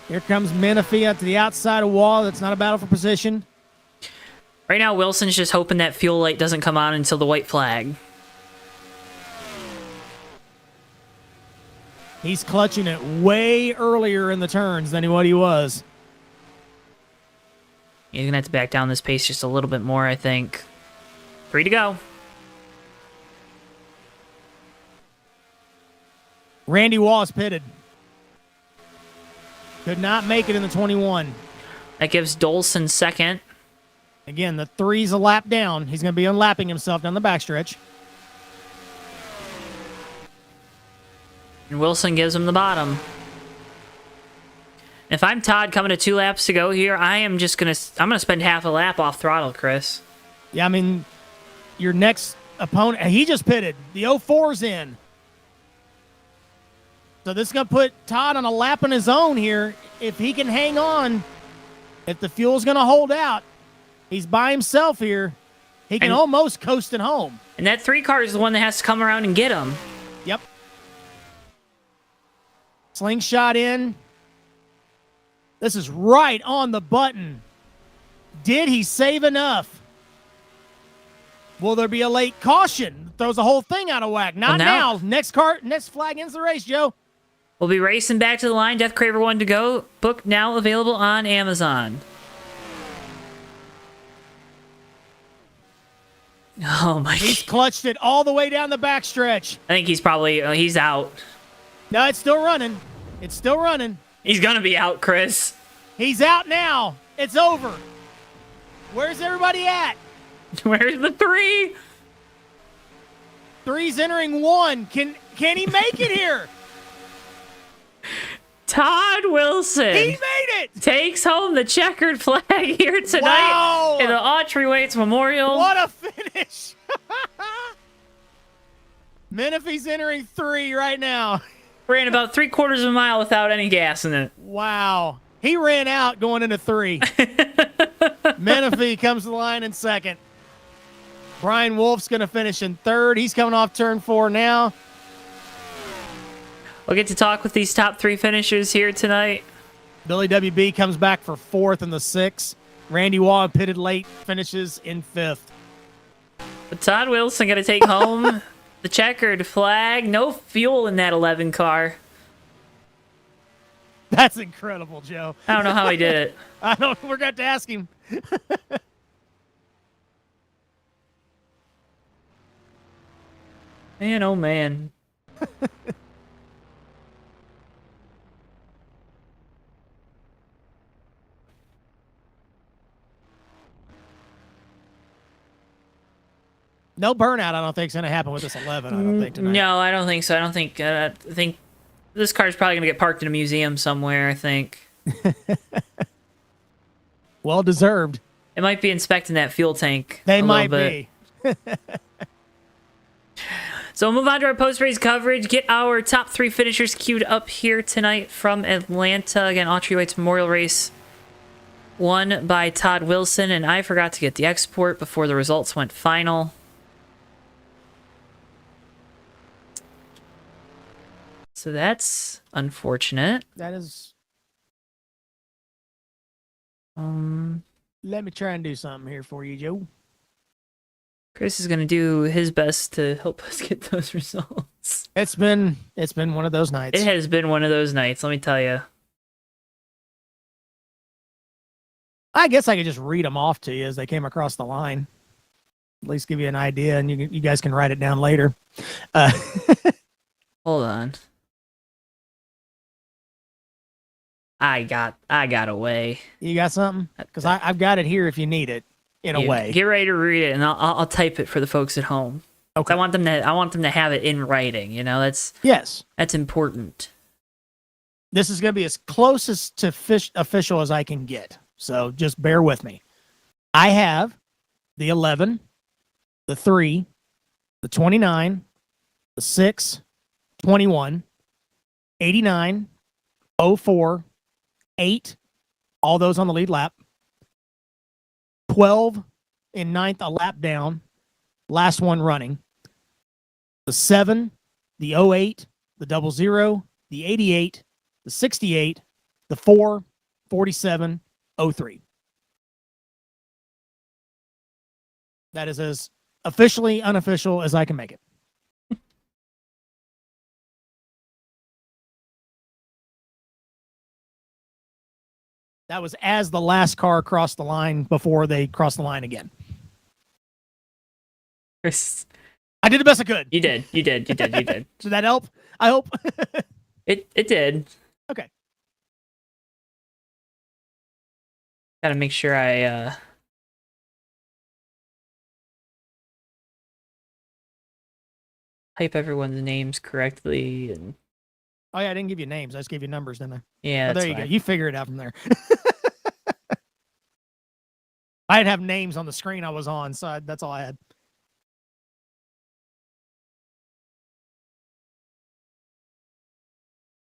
Here comes Menifee out to the outside of wall. That's not a battle for position. Right now, Wilson's just hoping that fuel light doesn't come on until the white flag. He's clutching it way earlier in the turns than what he was. He's going to have to back down this pace just a little bit more, I think. 3 to go. Randy Wallace pitted. Could not make it in the 21. That gives Dolson second. Again, the 3's a lap down. He's going to be unlapping himself down the backstretch. And Wilson gives him the bottom. If I'm Todd coming to 2 laps to go here, I'm gonna spend half a lap off throttle, Chris. Yeah, I mean, your next opponent, he just pitted. The 04's in. So this is going to put Todd on a lap on his own here. If he can hang on, if the fuel's going to hold out, he's by himself here. He can almost coast it home. And that 3 car is the one that has to come around and get him. Yep. Slingshot in. This is right on the button. Did he save enough? Will there be a late caution? Throws the whole thing out of whack. Not now. Next flag ends the race, Joe. We'll be racing back to the line. Death Craver 1 to go. Book now available on Amazon. Oh my! He's clutched it all the way down the backstretch. I think he's probably he's out. No, it's still running. It's still running. He's gonna be out, Chris. He's out now. It's over. Where's everybody at? Where's the 3? 3's entering 1. Can he make it here? Todd Wilson. He made it. Takes home the checkered flag here tonight in the Autrey Waits Memorial. What a finish. Menifee's entering 3 right now. Ran about 3/4 of a mile without any gas in it. Wow. He ran out going into 3. Menifee comes to the line in 2nd. Brian Wolf's going to finish in 3rd. He's coming off turn 4 now. We'll get to talk with these top 3 finishers here tonight. Billy WB comes back for 4th in the 6th. Randy Waugh pitted late, finishes in 5th. But Todd Wilson going to take home the checkered flag. No fuel in that 11 car. That's incredible, Joe. I don't know how he did it. We're going to have to ask him. Man, oh man. No burnout, I don't think, is going to happen with this 11, I don't think, tonight. No, I don't think so. I think this car's probably going to get parked in a museum somewhere, I think. Well deserved. It might be inspecting that fuel tank. They a might little bit. be. So we'll move on to our post-race coverage. Get our top 3 finishers queued up here tonight from Atlanta. Again, Autrey Waits Memorial Race won by Todd Wilson, and I forgot to get the export before the results went final. So that's unfortunate. That is... Let me try and do something here for you, Joe. Chris is going to do his best to help us get those results. It's been one of those nights. It has been one of those nights, let me tell you. I guess I could just read them off to you as they came across the line. At least give you an idea, and you guys can write it down later. Hold on. I got a way. You got something? Because I've got it here if you need it. In a way. Get ready to read it, and I'll type it for the folks at home. Okay. I want them to have it in writing. You know, that's important. This is going to be as close to official as I can get. So just bear with me. I have the 11, the 3, the 29, the 6, 21, 89, 04, 8, all those on the lead lap. 12 in 9th, a lap down. Last one running. The 7, the 08, the 00, the 88, the 68, the 4:47:03. That is as officially unofficial as I can make it. That was as the last car crossed the line before they crossed the line again. Chris, I did the best I could. you did. Did that help? I hope. It did. Okay. Gotta make sure I type everyone's names correctly. And Oh yeah, I didn't give you names. I just gave you numbers, didn't I? yeah, There you go. You figure it out from there. I didn't have names on the screen I was on, so that's all I had.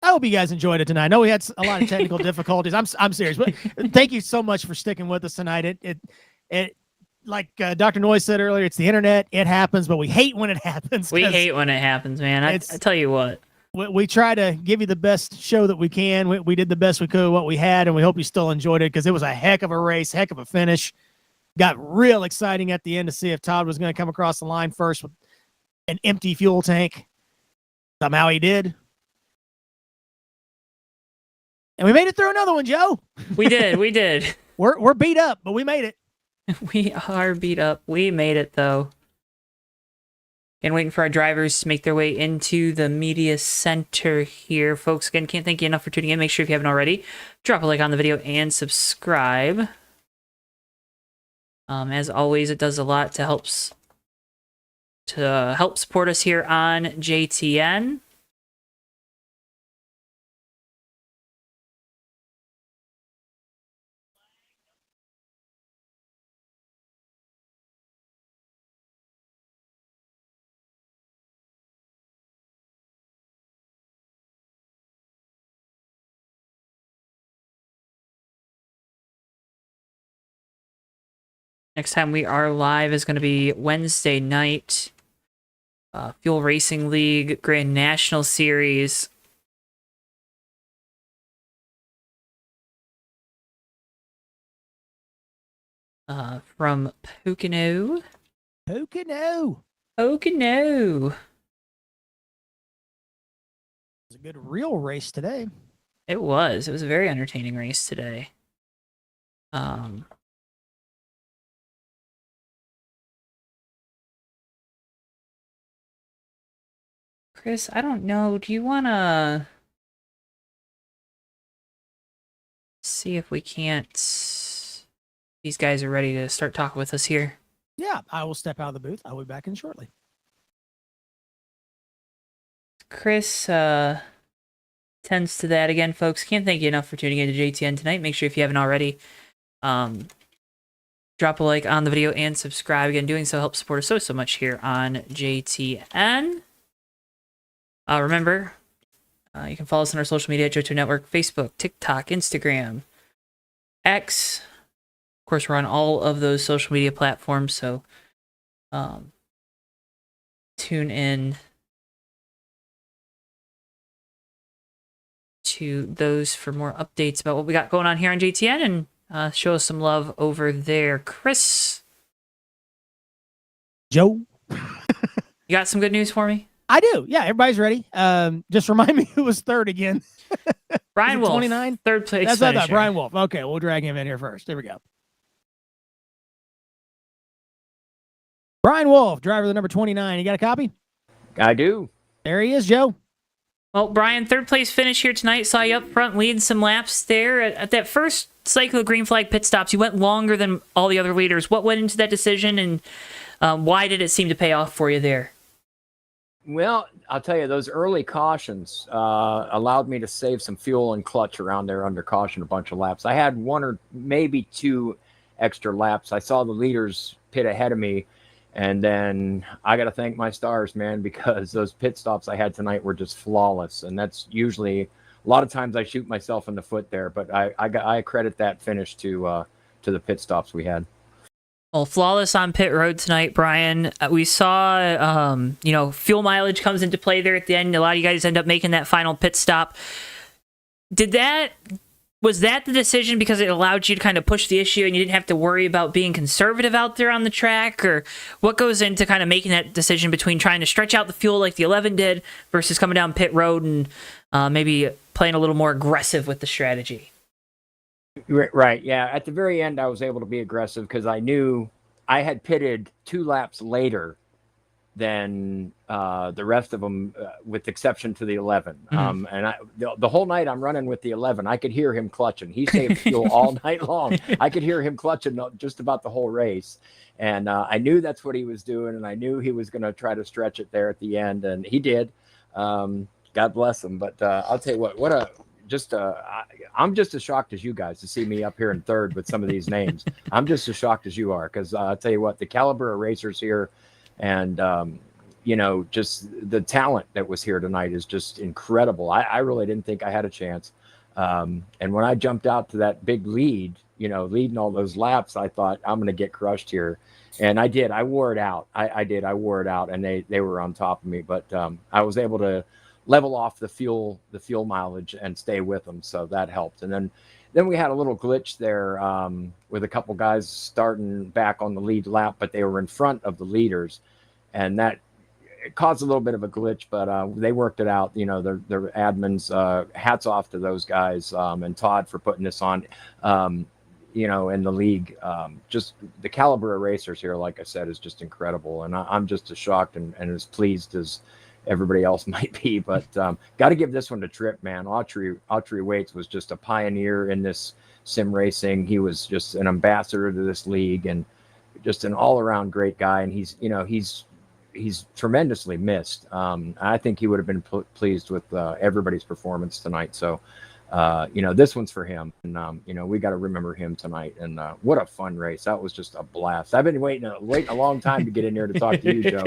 I hope you guys enjoyed it tonight. I know we had a lot of technical difficulties. I'm serious, but thank you so much for sticking with us tonight. It like Dr. Noyes said earlier, it's the internet. It happens, but we hate when it happens. We hate when it happens, man. I tell you what. We try to give you the best show that we can. We did the best we could with what we had, and we hope you still enjoyed it because it was a heck of a race, heck of a finish. Got real exciting at the end to see if Todd was going to come across the line first with an empty fuel tank. Somehow he did. And we made it through another one, Joe. We did. We're beat up, but we made it. We are beat up. We made it, though. And waiting for our drivers to make their way into the media center here. Folks, again, can't thank you enough for tuning in. Make sure if you haven't already, drop a like on the video and subscribe. As always, it does a lot to help support us here on JTN. Next time we are live is going to be Wednesday night. Fuel Racing League Grand National Series. From Pocono. Pocono. Pocono. It was a good real race today. It was. It was a very entertaining race today. Chris, I don't know. Do you want to see if we can't... These guys are ready to start talking with us here. Yeah, I will step out of the booth. I'll be back in shortly. Chris tends to that again, folks. Can't thank you enough for tuning in to JTN tonight. Make sure if you haven't already, drop a like on the video and subscribe. Again, doing so helps support us so much here on JTN. Remember, you can follow us on our social media at JoeTowNetwork, Facebook, TikTok, Instagram, X. Of course, we're on all of those social media platforms, so tune in to those for more updates about what we got going on here on JTN and show us some love over there. Chris? Joe? You got some good news for me? I do. Yeah, everybody's ready. Just remind me who was third again. Brian Wolf. 29? Third place. That's what I thought. Brian Wolf. Okay, we'll drag him in here first. There we go. Brian Wolf, driver of the number 29. You got a copy? I do. There he is, Joe. Well, Brian, third place finish here tonight. Saw you up front leading some laps there. At that first cycle of green flag pit stops, you went longer than all the other leaders. What went into that decision, and why did it seem to pay off for you there? Well, I'll tell you, those early cautions allowed me to save some fuel and clutch around there under caution a bunch of laps. I had one or maybe two extra laps. I saw the leaders pit ahead of me, and then I got to thank my stars, man, because those pit stops I had tonight were just flawless. And that's usually, a lot of times I shoot myself in the foot there, but I credit that finish to the pit stops we had. Well, flawless on pit road tonight, Brian. We saw, fuel mileage comes into play there at the end. A lot of you guys end up making that final pit stop. Did that Was that the decision because it allowed you to kind of push the issue and you didn't have to worry about being conservative out there on the track? Or what goes into kind of making that decision between trying to stretch out the fuel like the 11 did versus coming down pit road and maybe playing a little more aggressive with the strategy? Right. Yeah. At the very end, I was able to be aggressive because I knew I had pitted 2 laps later than the rest of them, with exception to the 11. Mm-hmm. And the whole night I'm running with the 11. I could hear him clutching. He saved fuel all night long. I could hear him clutching just about the whole race. And I knew that's what he was doing. And I knew he was going to try to stretch it there at the end. And he did. God bless him. But I'll tell you I'm just as shocked as you guys to see me up here in third with some of these names. I'm just as shocked as you are, because I'll tell you what, the caliber of racers here and, just the talent that was here tonight is just incredible. I really didn't think I had a chance. And when I jumped out to that big lead, leading all those laps, I thought I'm going to get crushed here. And I did. I wore it out. I did. I wore it out, and they were on top of me. But I was able to level off the fuel mileage and stay with them, so that helped. And then we had a little glitch there with a couple guys starting back on the lead lap, but they were in front of the leaders, and that caused a little bit of a glitch. But they worked it out. Their admins. Hats off to those guys and Todd for putting this on. In the league, just the caliber of racers here, like I said, is just incredible, and I'm just as shocked and as pleased as everybody else might be. But got to give this one to Tripp, man. Autrey Waits was just a pioneer in this sim racing. He was just an ambassador to this league and just an all-around great guy. And he's tremendously missed. I think he would have been pleased with everybody's performance tonight. So this one's for him, and we got to remember him tonight. And what a fun race! That was just a blast. I've been waiting a long time to get in here to talk to you, Joe.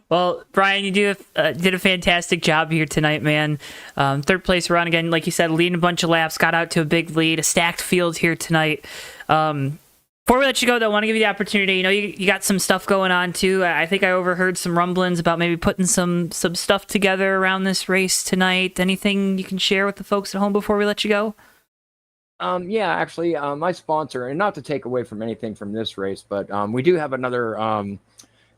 Well, Brian, you did a fantastic job here tonight, man. Third place run again, like you said, leading a bunch of laps, got out to a big lead, a stacked field here tonight. Before we let you go, though, I want to give you the opportunity. You got some stuff going on, too. I think I overheard some rumblings about maybe putting some stuff together around this race tonight. Anything you can share with the folks at home before we let you go? Yeah, actually, my sponsor, and not to take away from anything from this race, but we do have another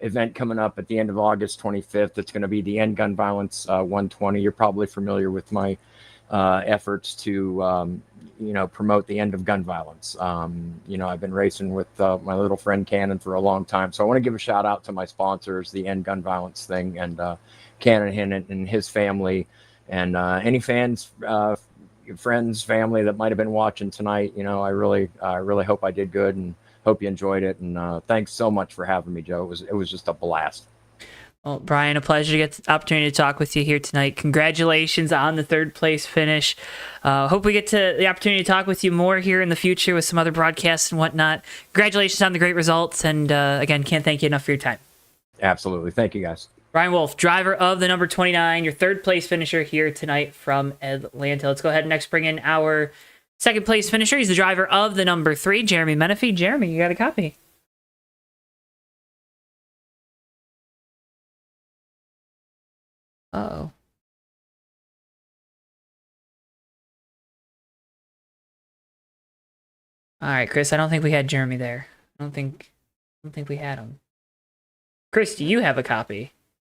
event coming up at the end of August 25th. It's going to be the End Gun Violence 120. You're probably familiar with my efforts to promote the end of gun violence. I've been racing with my little friend Cannon for a long time. So I want to give a shout out to my sponsors, the End Gun Violence thing, and Cannon and his family, and any fans, friends, family that might have been watching tonight. I really hope I did good and hope you enjoyed it. And thanks so much for having me, Joe. It was just a blast. Well, Brian, a pleasure to get the opportunity to talk with you here tonight. Congratulations on the third place finish. Hope we get to the opportunity to talk with you more here in the future with some other broadcasts and whatnot. Congratulations on the great results. And again, can't thank you enough for your time. Absolutely. Thank you, guys. Brian Wolf, driver of the number 29, your third place finisher here tonight from Atlanta. Let's go ahead and next bring in our second place finisher. He's the driver of the number 3, Jeremy Menifee. Jeremy, you got a copy. Uh-oh. All right, Chris, I don't think we had Jeremy there. I don't think we had him. Chris, do you have a copy?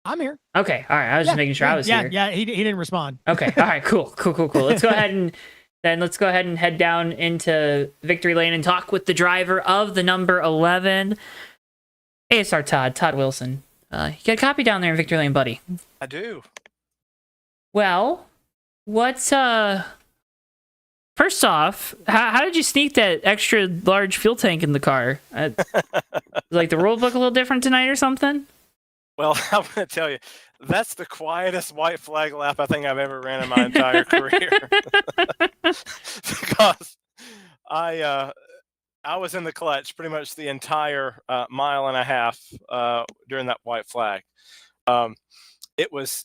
I'm here. Okay, all right. I was just making sure I was here. Yeah, he didn't respond. Okay, all right, cool. Let's go ahead and head down into Victory Lane and talk with the driver of the number 11. Hey, it's our Todd Wilson. You got a copy down there in Victory Lane, buddy? I do. Well, what's first off, how did you sneak that extra large fuel tank in the car? Like the rule book a little different tonight or something? Well, I'm going to tell you, that's the quietest white flag lap I think I've ever ran in my entire career. Because I was in the clutch pretty much the entire mile and a half during that white flag. It was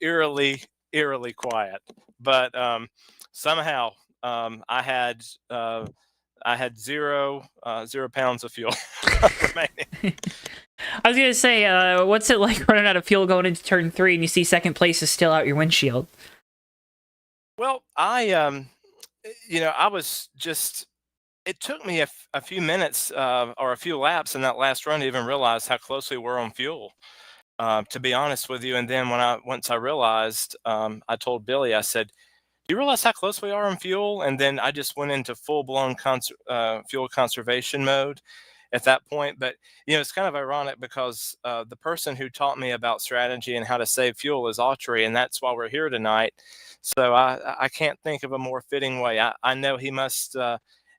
eerily quiet, but somehow I had 0 pounds of fuel remaining. I was gonna say, what's it like running out of fuel going into turn 3 and you see second place is still out your windshield? Well, I I was just. It took me a few minutes or a few laps in that last run to even realize how close we were on fuel. To be honest with you, and then once I realized, I told Billy, I said, "Do you realize how close we are on fuel?" And then I just went into full blown fuel conservation mode at that point. But it's kind of ironic because the person who taught me about strategy and how to save fuel is Autrey, and that's why we're here tonight. So I can't think of a more fitting way. I know he must.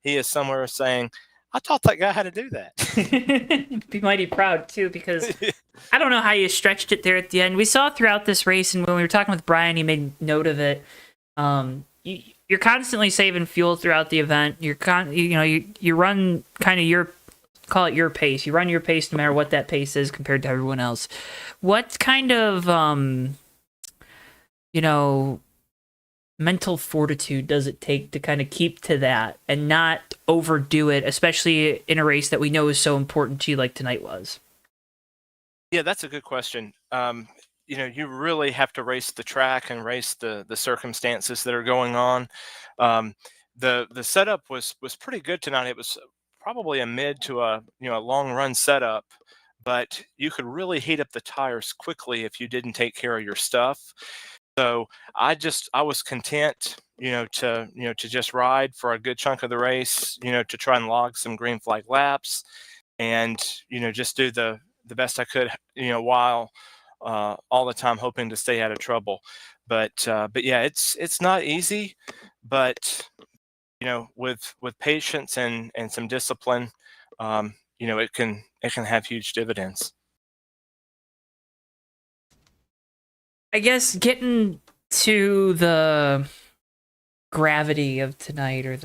He is somewhere saying, "I taught that guy how to do that." Be mighty proud too, because I don't know how you stretched it there at the end. We saw throughout this race, and when we were talking with Brian, he made note of it. You're constantly saving fuel throughout the event. You run kind of call it your pace. You run your pace no matter what that pace is compared to everyone else. What kind of mental fortitude does it take to kind of keep to that and not overdo it, especially in a race that we know is so important to you like tonight was? Yeah, that's a good question. You really have to race the track and race the circumstances that are going on. The setup was pretty good tonight. It was probably a mid to a long run setup, but you could really heat up the tires quickly if you didn't take care of your stuff. So I was content, to just ride for a good chunk of the race, to try and log some green flag laps, and just do the best I could, while all the time hoping to stay out of trouble. But yeah, it's not easy, but with patience and some discipline, it can have huge dividends. I guess getting to the gravity of tonight, or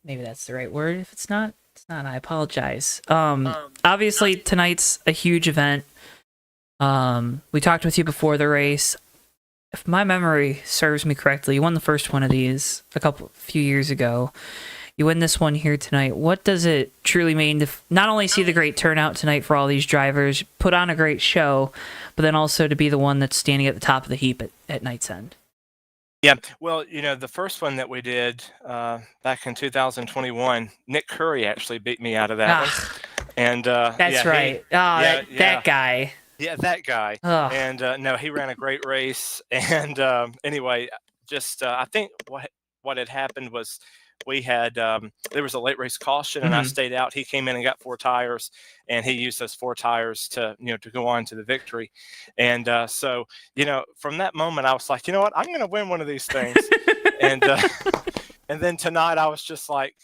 maybe that's the right word. If it's not, I apologize. Obviously tonight's a huge event. We talked with you before the race. If my memory serves me correctly, you won the first one of these a few years ago. You win this one here tonight. What does it truly mean to not only see the great turnout tonight for all these drivers, put on a great show, but then also to be the one that's standing at the top of the heap at night's end? Yeah, well, the first one that we did back in 2021, Nick Curry actually beat me out of that one. And that's right. That guy. Yeah, that guy. Ugh. And no, he ran a great race. And anyway, just I think what had happened was we had there was a late race caution, and I stayed out. He came in and got 4 tires, and he used those 4 tires to to go on to the victory. And so from that moment, I was like, you know what, I'm going to win one of these things. And and then tonight, I was just like,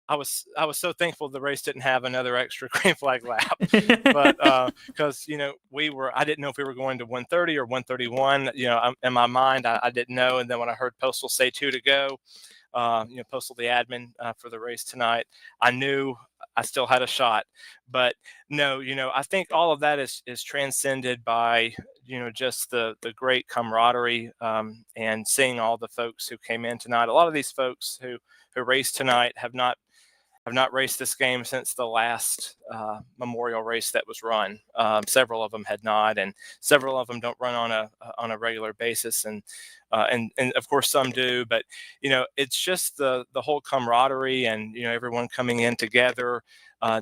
I was so thankful the race didn't have another extra green flag lap, but because I didn't know if we were going to 130 or 131. In my mind, I didn't know. And then when I heard Postal say 2 to go, Postal, the admin for the race tonight, I knew I still had a shot. But no, I think all of that is transcended by just the great camaraderie, and seeing all the folks who came in tonight. A lot of these folks who raced tonight have not raced this game since the last memorial race that was run. Several of them had not, and several of them don't run on a regular basis, and of course some do. But it's just the whole camaraderie, and everyone coming in together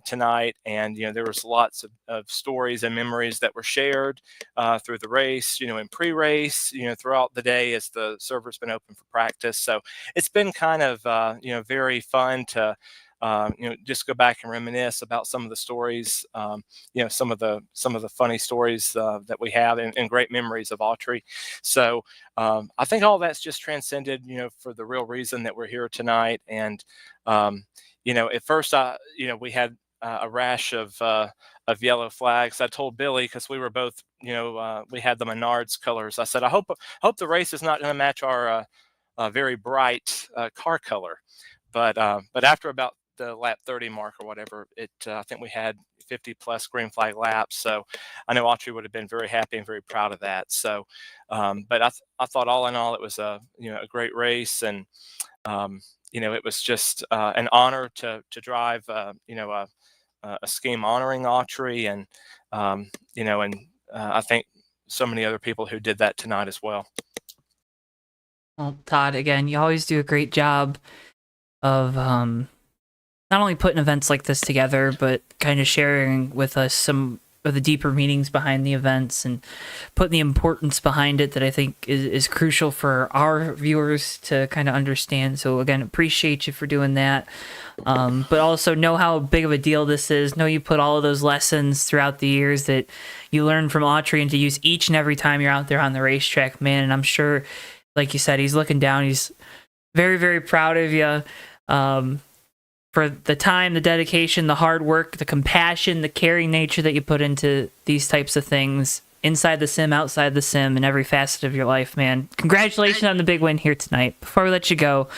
tonight. And there was lots of stories and memories that were shared through the race, in pre-race, throughout the day as the server's been open for practice. So it's been kind of very fun to just go back and reminisce about some of the stories, some of the funny stories that we have, and great memories of Autrey. So I think all that's just transcended, for the real reason that we're here tonight. And at first, we had a rash of yellow flags. I told Billy, because we were both, we had the Menards colors. I said, I hope the race is not going to match our very bright car color. But after about the lap 30 mark or whatever, I think we had 50 plus green flag laps. So I know Autrey would have been very happy and very proud of that. So, but I thought all in all, it was a great race, and it was just an honor to drive a scheme honoring Autrey, and I think so many other people who did that tonight as well. Well, Todd, again, you always do a great job of not only putting events like this together, but kind of sharing with us some of the deeper meanings behind the events and putting the importance behind it that I think is crucial for our viewers to kind of understand. So again, appreciate you for doing that. But also know how big of a deal this is. Know you put all of those lessons throughout the years that you learn from Autrey and to use each and every time you're out there on the racetrack, man. And I'm sure, like you said, he's looking down. He's very, very proud of you. For the time, the dedication, the hard work, the compassion, the caring nature that you put into these types of things inside the sim, outside the sim, in every facet of your life, man. Congratulations on the big win here tonight. Before we let you go,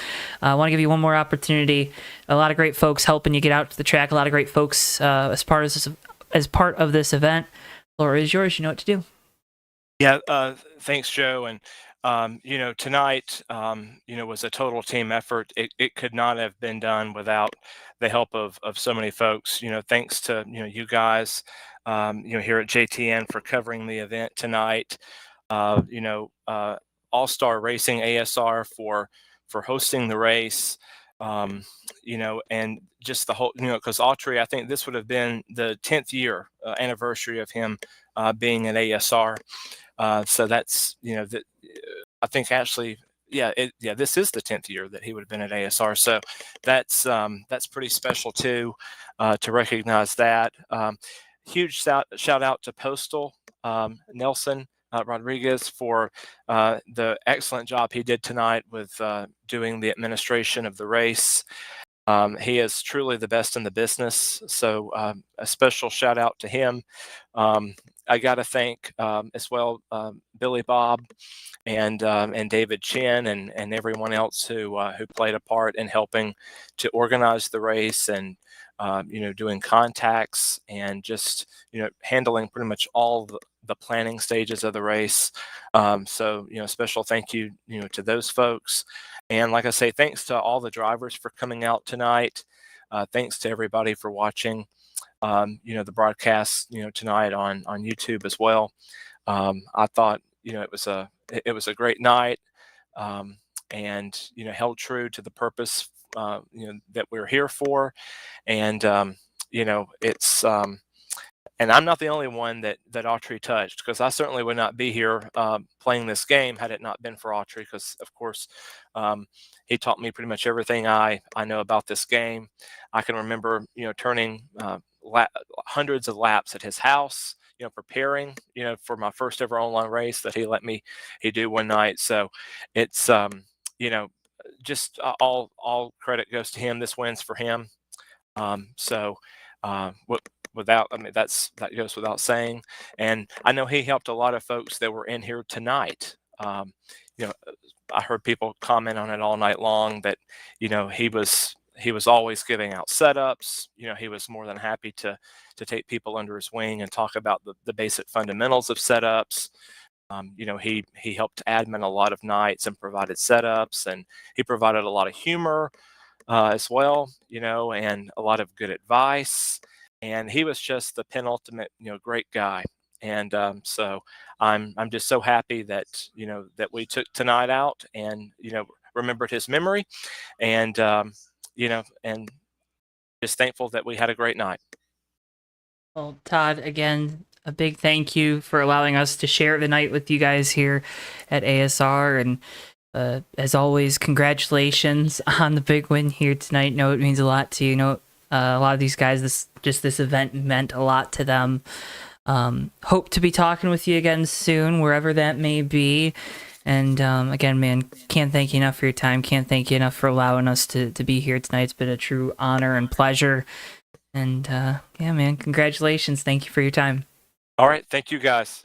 I want to give you one more opportunity. A lot of great folks helping you get out to the track. A lot of great folks as part of this event. Floor is yours. You know what to do. Yeah, thanks, Joe. And tonight, was a total team effort. It could not have been done without the help of so many folks. Thanks to you guys, here at JTN for covering the event tonight. All Star Racing ASR for hosting the race. And just the whole, because Autrey, I think this would have been the 10th year anniversary of him being an ASR. So that's, I think actually, this is the 10th year that he would have been at ASR. So that's pretty special too, to recognize that. Huge shout out to Postal Nelson Rodriguez for the excellent job he did tonight with doing the administration of the race. He is truly the best in the business. So a special shout out to him. I got to thank as well Billy Bob and David Chin and everyone else who played a part in helping to organize the race and doing contacts and just handling pretty much all the planning stages of the race. So special thank you to those folks. And like I say, thanks to all the drivers for coming out tonight. Thanks to everybody for watching, the broadcast, tonight on YouTube as well. I thought, it was a great night, and held true to the purpose, that we're here for. And it's and I'm not the only one that Autrey touched, because I certainly would not be here playing this game had it not been for Autrey, because of course he taught me pretty much everything I know about this game. I can remember turning hundreds of laps at his house, preparing for my first ever online race that he do one night. So it's just all credit goes to him. This win's for him. That goes without saying. And I know he helped a lot of folks that were in here tonight. I heard people comment on it all night long that, he was always giving out setups. He was more than happy to take people under his wing and talk about the basic fundamentals of setups. He helped admin a lot of nights and provided setups, and he provided a lot of humor as well, and a lot of good advice. And he was just the penultimate, great guy. And so I'm just so happy that that we took tonight out and remembered his memory, and and just thankful that we had a great night. Well, Todd, again, a big thank you for allowing us to share the night with you guys here at ASR. And as always, congratulations on the big win here tonight. Know it means a lot to you. A lot of these guys, this event meant a lot to them. Hope to be talking with you again soon, wherever that may be. And again, man, can't thank you enough for your time. Can't thank you enough for allowing us to be here tonight. It's been a true honor and pleasure. And yeah, man, congratulations. Thank you for your time. All right. Thank you, guys.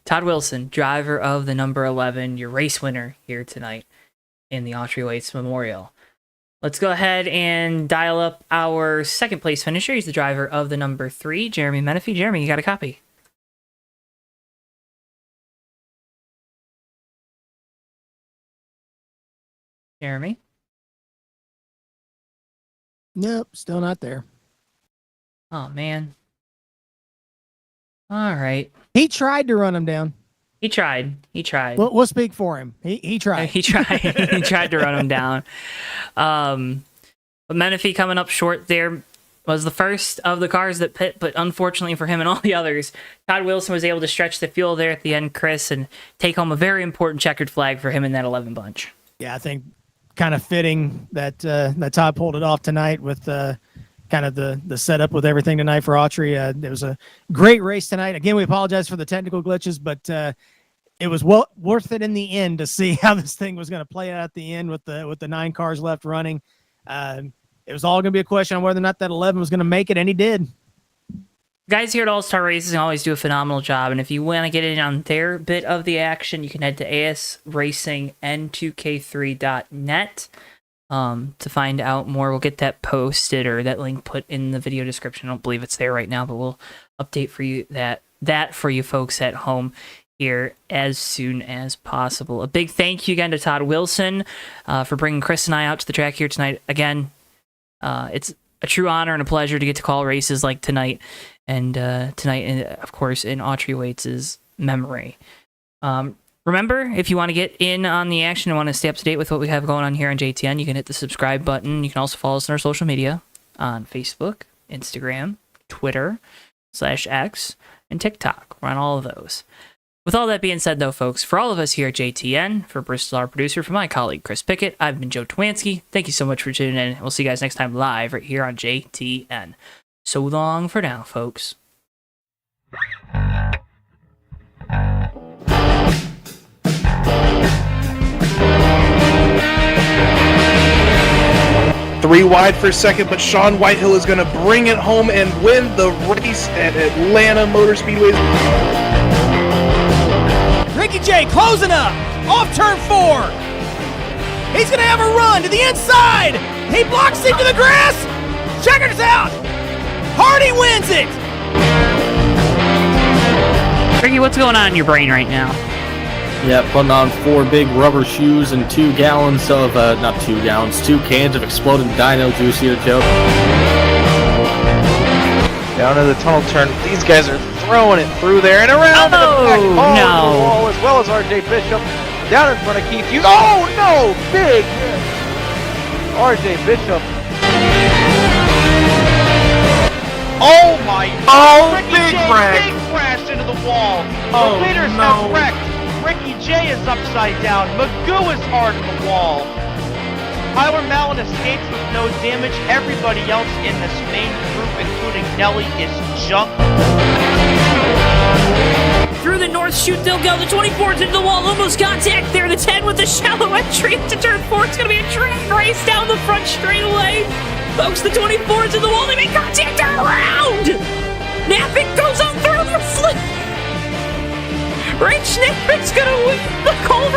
Todd Wilson, driver of the number 11, your race winner here tonight in the Autrey Waits Memorial. Let's go ahead and dial up our second place finisher. He's the driver of the number 3, Jeremy Menifee. Jeremy, you got a copy? Jeremy? Nope, still not there. Oh, man. All right. He tried to run him down. He tried. He tried. We'll speak for him. He tried. He tried. He tried to run him down. But Menifee coming up short there was the first of the cars that pit, but unfortunately for him and all the others, Todd Wilson was able to stretch the fuel there at the end, Chris, and take home a very important checkered flag for him in that 11 bunch. Yeah, I think kind of fitting that that Todd pulled it off tonight with kind of the setup with everything tonight for Autrey. It was a great race tonight. Again, we apologize for the technical glitches, but it was worth it in the end to see how this thing was going to play out at the end with the 9 cars left running. It was all going to be a question on whether or not that 11 was going to make it, and he did. Guys here at All-Star Racing always do a phenomenal job, and if you want to get in on their bit of the action, you can head to asracingnn2k3.net to find out more. We'll get that posted or that link put in the video description. I don't believe it's there right now, but we'll update for you that for you folks at home here as soon as possible. A big thank you again to Todd Wilson for bringing Chris and I out to the track here tonight. Again, it's a true honor and a pleasure to get to call races like tonight, and tonight, of course, in Autrey Waits' memory. Remember, if you want to get in on the action and want to stay up to date with what we have going on here on JTN, you can hit the subscribe button. You can also follow us on our social media on Facebook, Instagram, Twitter, /X, and TikTok. We're on all of those. With all that being said, though, folks, for all of us here at JTN, for Bristol, our producer, for my colleague Chris Pickett, I've been Joe Twansky. Thank you so much for tuning in. We'll see you guys next time live right here on JTN. So long for now, folks. Three wide for second, but Sean Whitehill is going to bring it home and win the race at Atlanta Motor Speedway. Ricky J closing up off turn 4. He's going to have a run to the inside. He blocks into the grass. Checker's out. Hardy wins it. Ricky, what's going on in your brain right now? Yeah, putting on 4 big rubber shoes and 2 gallons of, not 2 gallons, 2 cans of exploded dino juice here, Joe. Down to the tunnel turn. These guys are throwing it through there and around to the back. No. The wall, as well as RJ Bishop. Down in front of Keith Hughes. Oh, no! Big hit. RJ Bishop. Oh, my. Oh, Ricky big J wreck. big crashed into the wall. Oh, The leaders no. have wrecked. Ricky J is upside down. Magoo is hard in the wall. Tyler Mallon escapes with no damage. Everybody else in this main group, including Nelly, is junk. Through the north chute they'll go. The 24's into the wall. Almost contact there. The 10 with the shallow entry into turn 4. It's going to be a train race down the front straightaway. Folks, the 24's in the wall. They make contact around. Napick goes on through the flip. Rich Napick's going to win the Culver